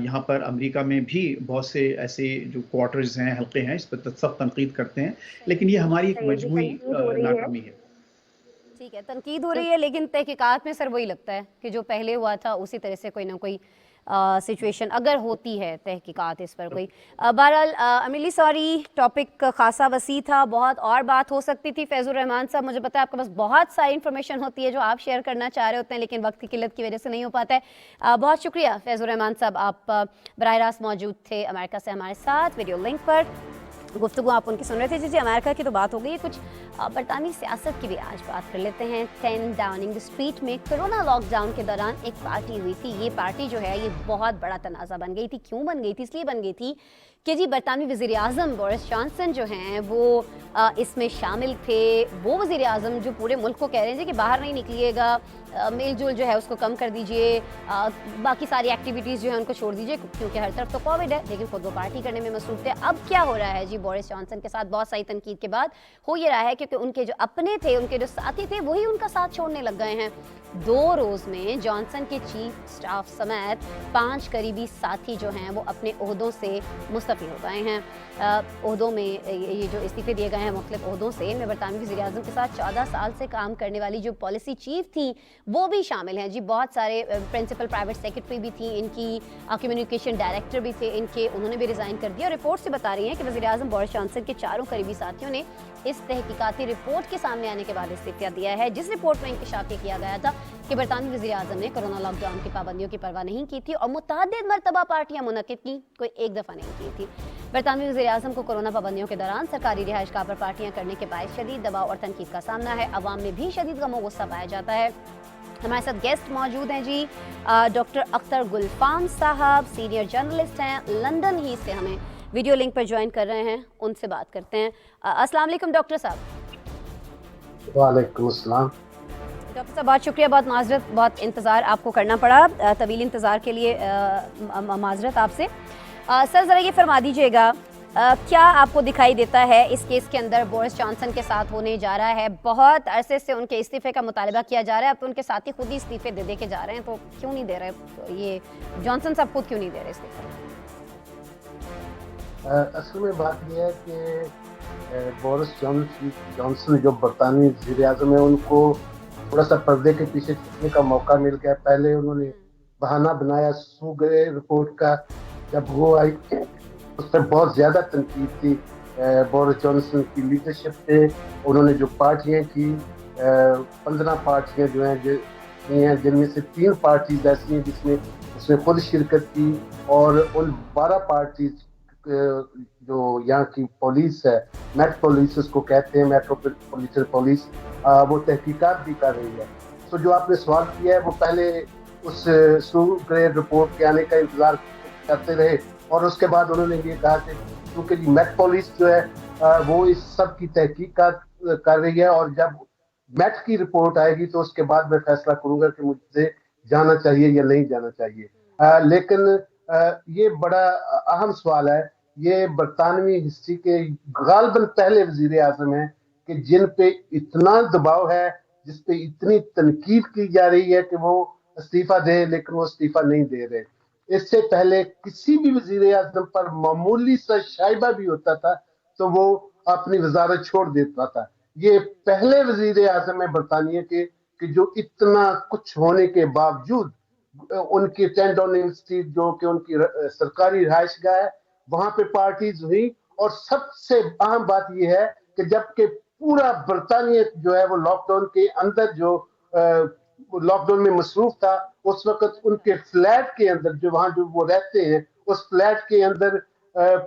यहाँ पर अमेरिका में भी बहुत से ऐसे जो क्वार्टर्स हैं, हल्के हैं, इस पर सख्त तनकीद करते हैं, लेकिन ये हमारी एक मजमूई नाकामी है। ठीक है, तनकीद हो रही है, लेकिन तहकीकात में सर वही लगता है कि जो पहले हुआ था उसी तरह से कोई ना कोई सिचुएशन अगर होती है तहकीकात इस पर कोई। बहरहाल अमिली सॉरी, टॉपिक खासा वसी था, बहुत और बात हो सकती थी। फैज़ुर रहमान साहब, मुझे पता है आपके पास बहुत सारी इन्फॉर्मेशन होती है जो आप शेयर करना चाह रहे होते हैं, लेकिन वक्त की किल्लत की वजह से नहीं हो पाता है। बहुत शुक्रिया फैज़ुर रहमान साहब, आप बराह रास्त मौजूद थे अमेरिका से हमारे साथ वीडियो लिंक पर। गुफ्तगू आप उनकी सुन रहे थे। जी अमेरिका की तो बात हो गई, कुछ बरतानी सियासत की भी आज बात कर लेते हैं। 10 डाउनिंग स्ट्रीट में कोरोना लॉकडाउन के दौरान एक पार्टी हुई थी। ये पार्टी जो है ये बहुत बड़ा तनाज़ा बन गई थी। क्यों बन गई थी? इसलिए बन गई थी कि जी बरतानवी वज़ीर आज़म बोरिस जॉनसन जो हैं वो इसमें शामिल थे। वो वज़ीर आज़म जो पूरे मुल्क को कह रहे हैं कि बाहर नहीं निकलिएगा, मेल जोल जो है उसको कम कर दीजिए, बाकी सारी एक्टिविटीज़ जो है उनको छोड़ दीजिए क्योंकि हर तरफ तो कोविड है, लेकिन खुद वो पार्टी करने में मसरूफ़ थे। अब क्या हो रहा है जी, बोरिस जॉनसन के साथ बहुत सारी तनकीद के बाद हो ये रहा है क्योंकि उनके जो अपने थे, उनके जो साथी थे, वही उनका साथ छोड़ने लग गए हैं। 2 रोज़ में जॉनसन के चीफ स्टाफ समेत 5 करीबी साथी जो हैं वो अपने ओहदों से मुस्तफ़ी हो गए हैं। ओहदों में ये जो इस्तीफ़े दिए गए हैं मुख्तलिफ ओहदों से, इनमें बरतानवी वज़ीर आज़म के साथ 14 साल से काम करने वाली जो पॉलिसी चीफ थी वो भी शामिल हैं जी। बहुत सारे प्रिंसिपल प्राइवेट सेक्रेटरी भी थी इनकी, कम्युनिकेशन डायरेक्टर भी थे इनके, उन्होंने भी रिज़ाइन कर दिया। और रिपोर्ट से बता रही हैं कि वज़ीर आज़म बोरिस जॉनसन के चारों करीबी साथियों ने इस तहकीकाती रिपोर्ट के सामने आने के बाद इस्तीफा दिया है, जिस रिपोर्ट में इंकशाफ ये किया गया था कि बरतानवी वज़ीर आज़म ने कोरोना लॉकडाउन की पाबंदियों की परवाह नहीं की थी और मुतअद्दिद मरतबा पार्टियां मुनक़िद की, कोई एक दफ़ा नहीं की थी। बरतानवी वज़ीर आज़म को कोरोना पाबंदियों के दौरान सरकारी रिहाइशगाह पर पार्टियां करने के बायस शदीद दबाव और तनकीद का सामना है। अवाम में भी शदीद गम और गुस्सा पाया जाता है। हमारे साथ गेस्ट मौजूद हैं जी, डॉक्टर अख्तर गुलफाम साहब, सीनियर जर्नलिस्ट हैं, लंदन ही से हमें वीडियो लिंक पर ज्वाइन कर रहे हैं, उनसे बात करते हैं। अस्सलाम वालेकुम डॉक्टर साहब। वालेकुम अस्सलाम। डॉक्टर साहब बहुत शुक्रिया, बहुत माजरत, बहुत इंतज़ार आपको करना पड़ा, तवील इंतज़ार के लिए माजरत आपसे। सर ज़रा ये फरमा दीजिएगा, क्या आपको दिखाई देता है इस केस के अंदर बोरिस जॉनसन के साथ होने जा रहा है? बहुत अरसे से उनके इस्तीफे का मुतालबा किया जा रहा है, अब तो उनके साथी खुद ही इस्तीफे दे के जा रहे हैं, तो क्यों नहीं दे रहे ये जॉनसन साहब, खुद क्यों नहीं दे रहे इस्तीफा? असल में बात यह है कि बोरिस जॉनसन जो बरतानवी वज़ीर आज़म है, उनको थोड़ा सा पर्दे के पीछे छुपने का मौका मिल गया। पहले उन्होंने बहाना बनाया सूगे रिपोर्ट का, जब वो आई उस पर बहुत ज़्यादा तनकीद थी बोरिस जॉनसन की लीडरशिप पे। उन्होंने जो पार्टियां की 15 पार्टियां जो हैं जिनमें से 3 पार्टीज ऐसी हैं जिसमें उसने खुद शिरकत की, और उन 12 पार्टीज जो यहाँ की पुलिस है, मेट पुलिस उसको कहते हैं, मेट्रोपॉलिटन पुलिस, वो तहकीकात भी कर रही है। तो जो आपने सवाल किया है, वो पहले उस सूग्रे रिपोर्ट के आने का इंतजार करते रहे और उसके बाद उन्होंने ये कहा कि क्योंकि मेट पुलिस जो है वो इस सब की तहकीकात कर रही है और जब मेट की रिपोर्ट आएगी तो उसके बाद मैं फैसला करूंगा कि मुझे जाना चाहिए या नहीं जाना चाहिए। लेकिन ये बड़ा अहम सवाल है। ये बरतानवी हिस्ट्री के गालबन पहले वजीर आजम हैं कि जिन पे इतना दबाव है, जिस पे इतनी तनकीद की जा रही है कि वो इस्तीफा दे, लेकिन वो इस्तीफा नहीं दे रहे। इससे पहले किसी भी वजीर आजम पर मामूली सा शाइबा भी होता था तो वो अपनी वजारत छोड़ देता था। ये पहले वजीर आजम है बरतानिया के कि जो इतना कुछ होने के बावजूद उनकी 10 डाउनिंग स्ट्रीट जो कि उनकी सरकारी रिहाइशगाह है, वहां पे पार्टीज हुई। और सबसे अहम बात यह है कि जबकि पूरा बरतानिया जो है वो लॉकडाउन के अंदर जो लॉकडाउन में मसरूफ था, उस वक्त उनके फ्लैट के अंदर जो वहां जो वो रहते हैं, उस फ्लैट के अंदर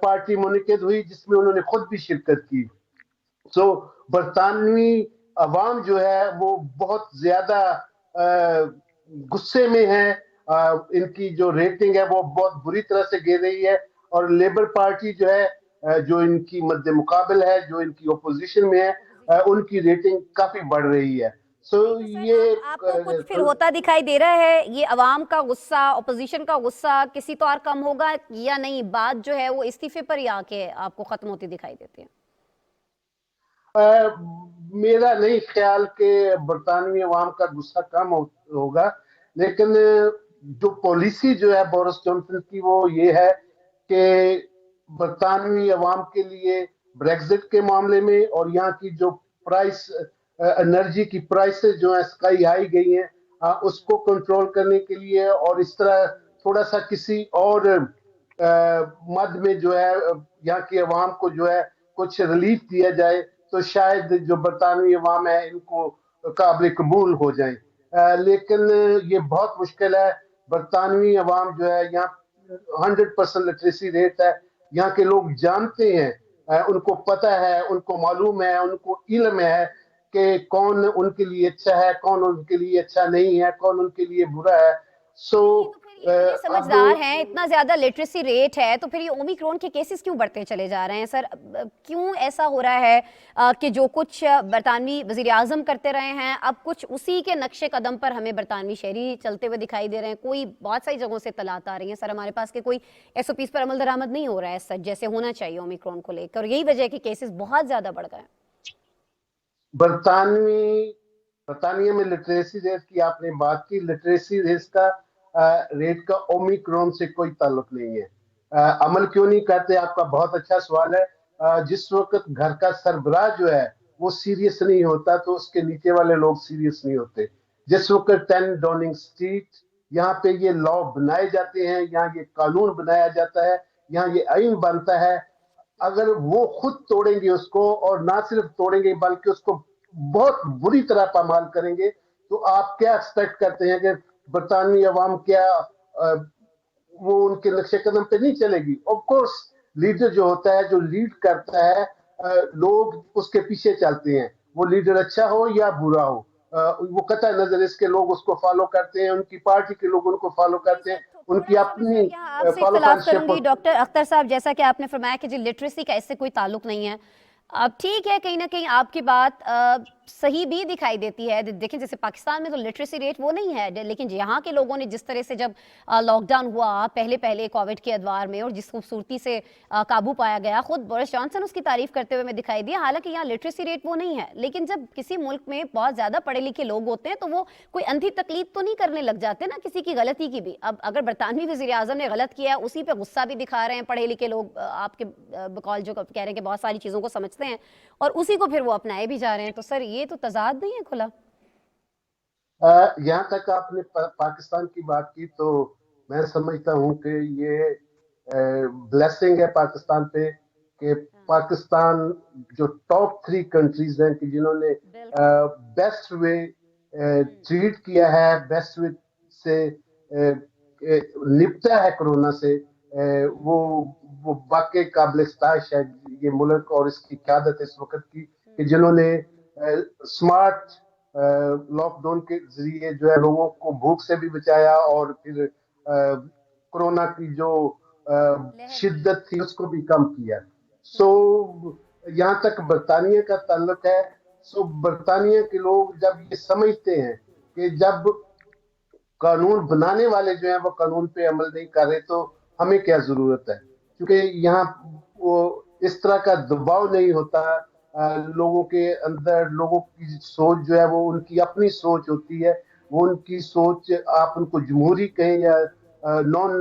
पार्टी मुनक़िद हुई जिसमें उन्होंने खुद भी शिरकत की। तो बरतानवी अवाम जो है वो बहुत ज्यादा गुस्से में है। इनकी जो रेटिंग है वो बहुत बुरी तरह से गिर रही है और लेबर पार्टी जो है जो इनकी मद्दे मुकाबिल है, जो इनकी ओपोजिशन में है, उनकी रेटिंग काफी बढ़ रही है। सो ये आपको कुछ फिर होता दिखाई दे रहा है, ये अवाम का गुस्सा, ओपोजिशन का गुस्सा किसी तो और कम होगा या नहीं? बात जो है वो इस्तीफे पर ही आके आपको खत्म होती दिखाई देती है? मेरा नहीं ख्याल कि बरतानवी अवाम का गुस्सा कम होगा, लेकिन जो पॉलिसी जो है बोरिस जॉनसन की वो ये है कि बरतानवी अवाम के लिए ब्रेक्जिट के मामले में और यहाँ की जो प्राइस एनर्जी की प्राइसेस जो है स्काई हाई गई हैं, उसको कंट्रोल करने के लिए और इस तरह थोड़ा सा किसी और मद में जो है यहाँ की अवाम को जो है कुछ रिलीफ दिया जाए तो शायद जो बरतानवी अवाम है इनको काबिल कबूल हो जाए। लेकिन ये बहुत मुश्किल है। बरतानवी अवाम जो है यहाँ 100% लिटरेसी रेट है। यहाँ के लोग जानते हैं, उनको पता है, उनको मालूम है, उनको इल्म है कि कौन उनके लिए अच्छा है, कौन उनके लिए अच्छा नहीं है, कौन उनके लिए बुरा है। सो समझदार हैं, इतना ज्यादा लिटरेसी रेट है, तो फिर ये ओमिक्रॉन के केसेस क्यों बढ़ते चले जा रहे हैं सर? क्यों ऐसा हो रहा है कि जो कुछ बरतानवी वजीर आजम करते रहे हैं, अब कुछ उसी के नक्शे कदम पर हमें बरतानवी शहरी चलते हुए दिखाई दे रहे हैं? कोई बहुत सारी जगहों से तलात आ रही है सर हमारे पास कि कोई SOPs पर अमल दरामद नहीं हो रहा है सच जैसे होना चाहिए ओमिक्रॉन को लेकर, और यही वजह है कि केसेस बहुत ज्यादा बढ़ गए। बरतानिया में लिटरेसी रेट की आपने बात की। लिटरेसी रेट का ओमिक्रॉन से कोई ताल्लुक नहीं है। अमल क्यों नहीं करते, आपका बहुत अच्छा सवाल है। जिस वक्त घर का सरबराह जो है वो सीरियस नहीं होता तो उसके नीचे वाले लोग सीरियस नहीं होते। जिस वक्त 10 डाउनिंग स्ट्रीट, यहाँ पे ये लॉ बनाए जाते हैं, यहाँ ये कानून बनाया जाता है, यहाँ ये आइन बनता है, अगर वो खुद तोड़ेंगे उसको, और ना सिर्फ तोड़ेंगे बल्कि उसको बहुत बुरी तरह पामाल करेंगे, तो आप क्या एक्सपेक्ट करते हैं कि बरतानवी अवाम क्या वो उनके नक्शे कदम पे नहीं चलेगी? ऑफ कोर्स लीडर जो होता है, जो लीड करता है, लोग उसके पीछे चलते हैं, वो लीडर अच्छा हो या बुरा हो, वो कतई नजर इसके लोग उसको फॉलो करते हैं, उनकी पार्टी के लोग उनको फॉलो करते हैं, उनकी अपनी यहाँ आपसे फॉलो इख्तिलाफ करूंगी डॉक्टर अख्तर साहब, जैसा कि आपने फरमाया कि जी लिटरेसी का इससे कोई ताल्लुक नहीं है। अब ठीक है, कहीं ना कहीं आपकी बात सही भी दिखाई देती है। देखें जैसे पाकिस्तान में तो लिटरेसी रेट वो नहीं है, लेकिन यहाँ के लोगों ने जिस तरह से जब लॉकडाउन हुआ पहले कोविड के अदवार में, और जिस खूबसूरती से काबू पाया गया, खुद बोरिस जॉनसन उसकी तारीफ करते हुए मैं दिखाई दिया। हालांकि यहाँ लिटरेसी रेट वो नहीं है, लेकिन जब किसी मुल्क में बहुत ज़्यादा पढ़े लिखे लोग होते हैं तो वो कोई अंधी तकलीफ तो नहीं करने लग जाते ना किसी की गलती की भी। अब अगर बरतानवी वज़ीर आज़म ने गलत किया, उसी पर गुस्सा भी दिखा रहे हैं पढ़े लिखे लोग, आपके बकौल जो कह रहे हैं कि बहुत सारी चीज़ों को समझते हैं और उसी को फिर वो अपनाए भी जा रहे हैं। तो सर ये तो तजाद नहीं है खुला? यहाँ तक आपने पाकिस्तान की बात की, तो मैं समझता हूँ कि ये ब्लेसिंग है पाकिस्तान पे कि पाकिस्तान जो टॉप 3 कंट्रीज हैं कि जिन्होंने बेस्ट वे ट्रीट किया है, बेस्ट वे से निपटा है कोरोना से, वो वाकई काबिल इस्ताइश है ये मुल्क और इसकी क़यादत इस वक्त की, कि जिन्होंने स्मार्ट लॉकडाउन के जरिए जो है लोगों को भूख से भी बचाया और फिर कोरोना की जो शिद्दत थी उसको भी कम किया। सो यहाँ तक बरतानिया का ताल्लुक है, सो बरतानिया के लोग जब ये समझते हैं कि जब कानून बनाने वाले जो हैं वो कानून पे अमल नहीं कर रहे तो हमें क्या जरूरत है, क्योंकि यहाँ वो इस तरह का दबाव नहीं होता लोगों के अंदर। लोगों की सोच जो है वो उनकी अपनी सोच होती है, वो उनकी सोच आप उनको जमहूरी कहें या नॉन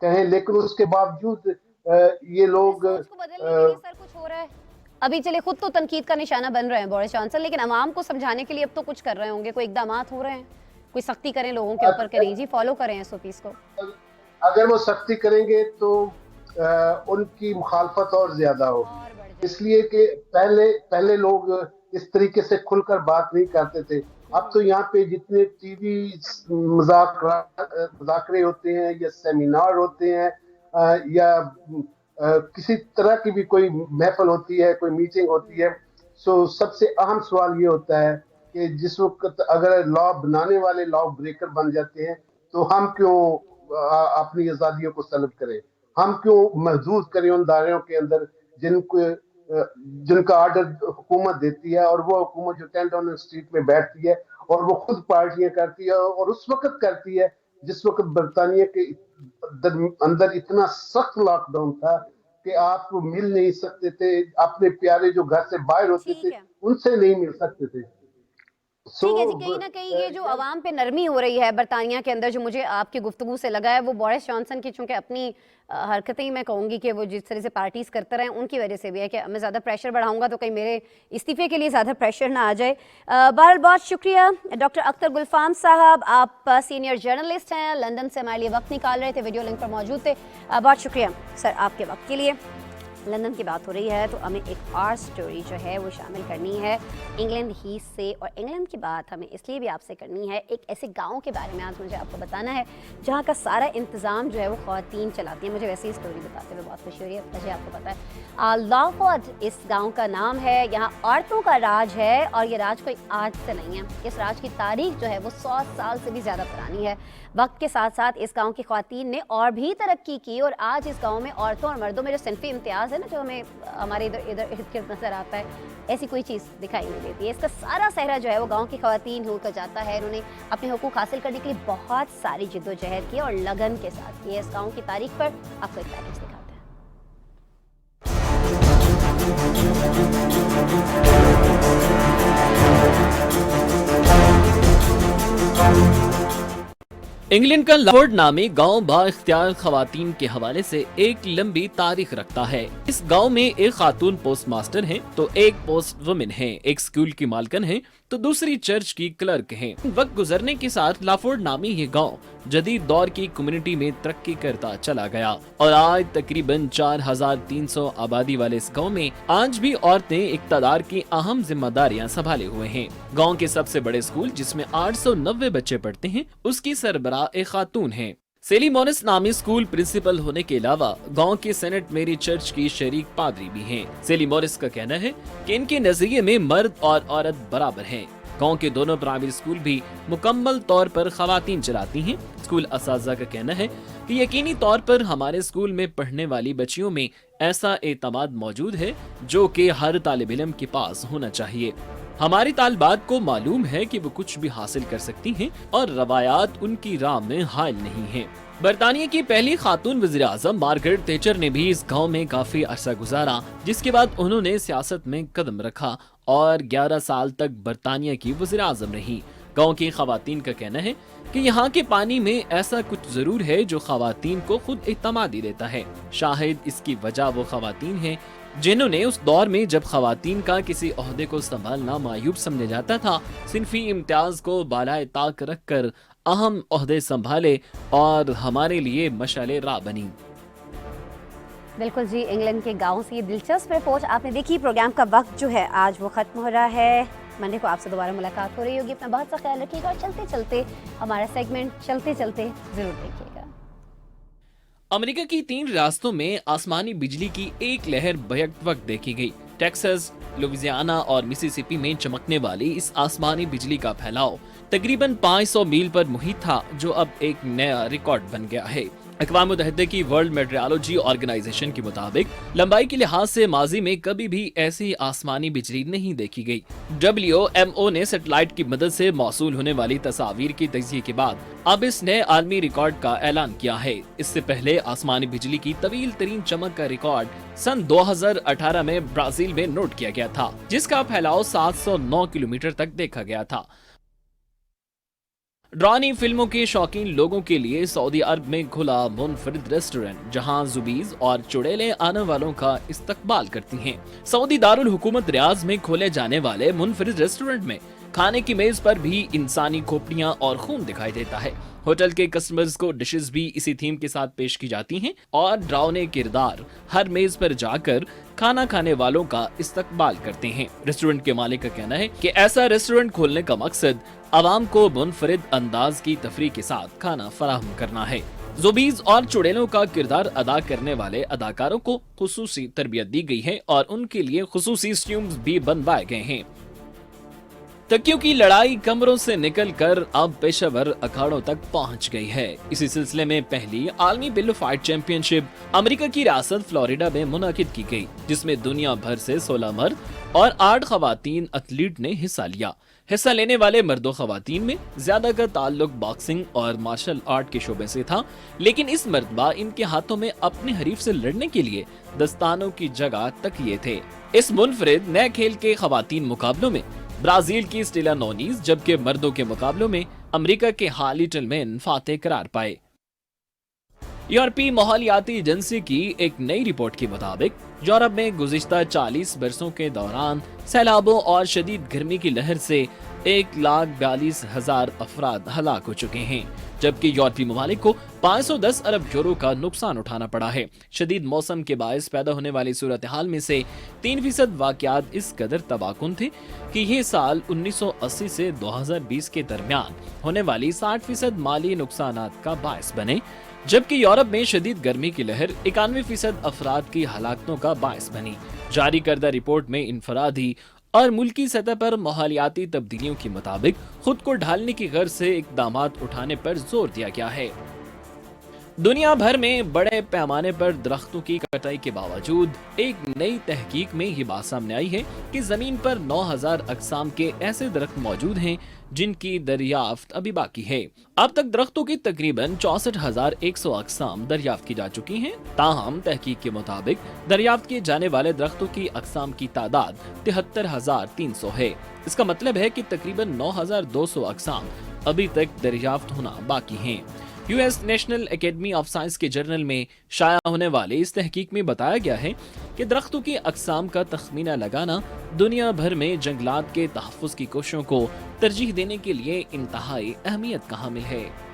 कहें, लेकिन उसके बावजूद ये लोग सर कुछ हो रहा है। अभी चले खुद तो तनकीद का निशाना बन रहे हैं बोरिस जॉनसन, लेकिन अवाम को समझाने के लिए अब तो कुछ कर रहे होंगे, कोई इकदामात हो रहे हैं, कोई सख्ती करें लोगों के ऊपर, करें जी फॉलो करें SOPs को। अगर वो सख्ती करेंगे तो उनकी मुखालफत और ज्यादा होगी, इसलिए कि पहले लोग इस तरीके से खुलकर बात नहीं करते थे। अब तो यहाँ पे जितने टीवी मुज़ाकरे होते हैं या सेमिनार होते हैं या किसी तरह की भी कोई महफिल होती है, कोई मीटिंग होती है, सो सबसे अहम सवाल ये होता है कि जिस वक्त अगर लॉ बनाने वाले लॉ ब्रेकर बन जाते हैं तो हम क्यों अपनी आज़ादियों को तलब करें, हम क्यों महदूद करें उन दायरों के अंदर जिनका ऑर्डर हुकूमत देती है, और वो हुकूमत जो 10 डाउनिंग स्ट्रीट में बैठती है और वो खुद पार्टियां करती है और उस वक्त करती है जिस वक्त बरतानिया के अंदर इतना सख्त लॉकडाउन था कि आप मिल नहीं सकते थे, अपने प्यारे जो घर से बाहर होते थे उनसे नहीं मिल सकते थे। ठीक है जी, कहीं ना कहीं ये जो अवाम पे नरमी हो रही है बरतानिया के अंदर, जो मुझे आपकी गुफ्तगू से लगा है, वो बोरिस जॉनसन की चूंकि अपनी हरकतें ही मैं कहूँगी कि वो जिस तरह से पार्टीज करते रहे उनकी वजह से भी है कि मैं ज़्यादा प्रेशर बढ़ाऊंगा तो कहीं मेरे इस्तीफे के लिए ज़्यादा प्रेशर ना आ जाए। बहरहाल बहुत शुक्रिया डॉक्टर अख्तर गुलफाम साहब, आप सीनियर जर्नलिस्ट हैं, लंदन से हमारे लिए वक्त निकाल रहे थे, वीडियो लिंक पर मौजूद थे। बहुत शुक्रिया सर आपके वक्त के लिए। लंदन की बात हो रही है तो हमें एक और स्टोरी जो है वो शामिल करनी है इंग्लैंड ही से, और इंग्लैंड की बात हमें इसलिए भी आपसे करनी है, एक ऐसे गांव के बारे में आज मुझे आपको बताना है जहां का सारा इंतज़ाम जो है वो ख़वातीन चलाती हैं। मुझे वैसे ही स्टोरी बताते हुए बहुत खुशी हो रही है, मुझे आपको पता है लॉफोर्ड इस गाँव का नाम है। यहाँ औरतों का राज है और ये राज कोई आज से नहीं है, इस राज की तारीख जो है वो 100 साल से भी ज़्यादा पुरानी है। वक्त के साथ साथ इस गांव की ख़वातीन ने और भी तरक्की की और आज इस गांव में औरतों और मर्दों में जो सिनफी इम्तियाज़ है ना, जो हमें हमारे इधर इर्द गिर्द नज़र आता है, ऐसी कोई चीज़ दिखाई नहीं देती है। इसका सारा सहरा जो है वो गांव की ख़वातीन होकर जाता है। इन्होंने अपने हुकूक हासिल करने के लिए बहुत सारी जिद्दोजहद की और लगन के साथ की है। इस गाँव की तारीख पर आपको एक पैकेज दिखाते हैं। इंग्लैंड का लॉफोर्ड नामी गांव बाइख्तियार खवातीन के हवाले से एक लंबी तारीख रखता है। इस गांव में एक खातून पोस्ट मास्टर हैं तो एक पोस्ट वुमेन हैं, एक स्कूल की मालकन हैं तो दूसरी चर्च की क्लर्क हैं। वक्त गुजरने के साथ लाफोर्ड नामी ये गांव जदीद दौर की कम्युनिटी में तरक्की करता चला गया और आज तकरीबन 4300 आबादी वाले इस गांव में आज भी औरतें इक्तदार की अहम जिम्मेदारियां संभाले हुए हैं। गांव के सबसे बड़े स्कूल जिसमें 890 बच्चे पढ़ते हैं उसकी सरबराह एक खातून है। सेली मॉरिस नामी स्कूल प्रिंसिपल होने के अलावा गांव के सेनेट मेरी चर्च की शरीक पादरी भी हैं। सेली मॉरिस का कहना है कि इनके नजरिए में मर्द और औरत बराबर हैं। गांव के दोनों प्राइमरी स्कूल भी मुकम्मल तौर पर खवातीन चलाती हैं। स्कूल असातिज़ा का कहना है कि यकीनी तौर पर हमारे स्कूल में पढ़ने वाली बच्चियों में ऐसा एतमाद मौजूद है जो कि हर तालिब इल्म के पास होना चाहिए। हमारी तालिबात को मालूम है कि वो कुछ भी हासिल कर सकती हैं और रवायात उनकी राह में हायल नहीं है। बरतानिया की पहली खातून वज़ीर आज़म मार्गरेट थैचर ने भी इस गांव में काफी अरसा गुजारा, जिसके बाद उन्होंने सियासत में कदम रखा और 11 साल तक बरतानिया की वज़ीर आज़म रही। गांव की खवातीन का कहना है कि यहाँ के पानी में ऐसा कुछ जरूर है जो खवातीन को खुद इत्मीनान देता है। शायद इसकी वजह वो खवातीन हैं जिन्होंने उस दौर में जब खवातीन का किसी ओहदे को संभालना मायूब समझा जाता था, सिनफी इम्तियाज को बालाए ताक रखकर अहम ओहदे संभाले और हमारे लिए मशाले राह बनी। बिल्कुल जी, इंग्लैंड के गाँव से ये दिलचस्प रिपोर्ट आपने देखी। प्रोग्राम का वक्त जो है आज वो खत्म हो रहा है। मंडे को आपसे दोबारा मुलाकात हो रही होगी। अपना बहुत सा ख्याल रखिएगा और चलते चलते हमारा सेगमेंट चलते चलते जरूर देखिएगा। अमेरिका की 3 रियासतों में आसमानी बिजली की एक लहर बैक वक्त देखी गई। टेक्सास, लुइसियाना और मिसिसिपी में चमकने वाली इस आसमानी बिजली का फैलाव तकरीबन 500 मील पर मुहित था, जो अब एक नया रिकॉर्ड बन गया है। अक़वाम मुत्तहिदा की वर्ल्ड मेट्रोलॉजी ऑर्गेनाइजेशन के मुताबिक लंबाई के लिहाज से माजी में कभी भी ऐसी आसमानी बिजली नहीं देखी गई। WMO ने सैटेलाइट की मदद से मौसूल होने वाली तस्वीर की तज्ज़िये के बाद अब इस नए आलमी रिकॉर्ड का ऐलान किया है। इससे पहले आसमानी बिजली की तवील तरीन चमक का रिकॉर्ड सन 2018 में ब्राजील में नोट किया गया था, जिसका फैलाव 709 किलोमीटर तक देखा गया था। ड्रानी फिल्मों के शौकीन लोगों के लिए सऊदी अरब में खुला मुनफरिद रेस्टोरेंट, जहां जुबीज और चुड़ैलें आने वालों का इस्तकबाल करती हैं। सऊदी दारुल हुकूमत रियाज में खोले जाने वाले मुनफरिद रेस्टोरेंट में खाने की मेज पर भी इंसानी खोपड़ियां और खून दिखाई देता है। होटल के कस्टमर्स को डिशेस भी इसी थीम के साथ पेश की जाती हैं और डरावने किरदार हर मेज पर जाकर खाना खाने वालों का इस्तकबाल करते हैं। रेस्टोरेंट के मालिक का कहना है कि ऐसा रेस्टोरेंट खोलने का मकसद आवाम को मुनफरिद अंदाज की तफरीह के साथ खाना फराहम करना है। जुबीज और चुड़ैलों का किरदार अदा करने वाले अदाकारों को खुसूसी तरबियत दी गई है और उनके लिए खुसूसी स्ट्यूम्स भी बनवाए गए हैं। तकियों की लड़ाई कमरों से निकलकर अब पेशेवर अखाड़ों तक पहुंच गई है। इसी सिलसिले में पहली आलमी पिलो फाइट चैंपियनशिप अमेरिका की रियासत फ्लोरिडा में मुनाकिद की गई, जिसमें दुनिया भर से 16 मर्द और 8 खवातीन एथलीट ने हिस्सा लिया। हिस्सा लेने वाले मर्दों खवातीन में ज्यादा का ताल्लुक बॉक्सिंग और मार्शल आर्ट के शोबे से था, लेकिन इस मर्तबा इनके हाथों में अपने हरीफ से लड़ने के लिए दस्तानों की जगह तकिए थे। इस मुनफरिद नए खेल के खवातीन मुकाबलों में ब्राजील की स्टेला नोनीज, जबकि मर्दों के मुकाबलों में अमेरिका के हाली टिलमैन फातेह करार पाए। यूरोपीय माहौलियाती एजेंसी की एक नई रिपोर्ट के मुताबिक यूरोप में गुज़िश्ता 40 बरसों के दौरान सैलाबों और शदीद गर्मी की लहर से 1,42,000 अफराद हलाक हो चुके हैं, जबकि यूरोपीय ममालिक को 510 अरब यूरो का नुकसान उठाना पड़ा है। शदीद मौसम के बायस पैदा होने वाली सूरत हाल में से 3% वाक़यात इस कदर तबाहकुन थे कि ये साल 1980 से 2020 के दरमियान होने वाली 60% माली नुकसानात का बायस बने, जबकि यूरोप में शदीद गर्मी की लहर 91% अफराद की हलाकतों का बायस बनी। जारी करदा रिपोर्ट में इनफरादी और मुल्की सतह पर माहौलियाती तब्दीलियों के मुताबिक खुद को ढालने की गर्ज से इक़दामात उठाने पर जोर दिया गया है। दुनिया भर में बड़े पैमाने पर दरख्तों की कटाई के बावजूद एक नई तहकीक में ये बात सामने आई है कि जमीन पर 9000 अक़साम के ऐसे दरख्त मौजूद हैं जिनकी दरियाफ्त अभी बाकी है। अब तक दरख्तों की तकरीबन 64,100 अक़साम दरियाफ्त की जा चुकी हैं। ताहम तहकीक के मुताबिक दरियाफ्त किए जाने वाले दरख्तों की अक़साम की तादाद 73,300 है। इसका मतलब है कि तकरीबन 9,200 अक़साम अभी तक दरियाफ्त होना बाकी हैं। US national academy of science के जर्नल में शाया होने वाले इस तहकीक में बताया गया है कि दरख्तों की अक़साम का तखमीना लगाना दुनिया भर में जंगलात के तहफ़्फ़ुज़ की कोशिशों को तरजीह देने के लिए इंतहाई अहमियत का हामिल है।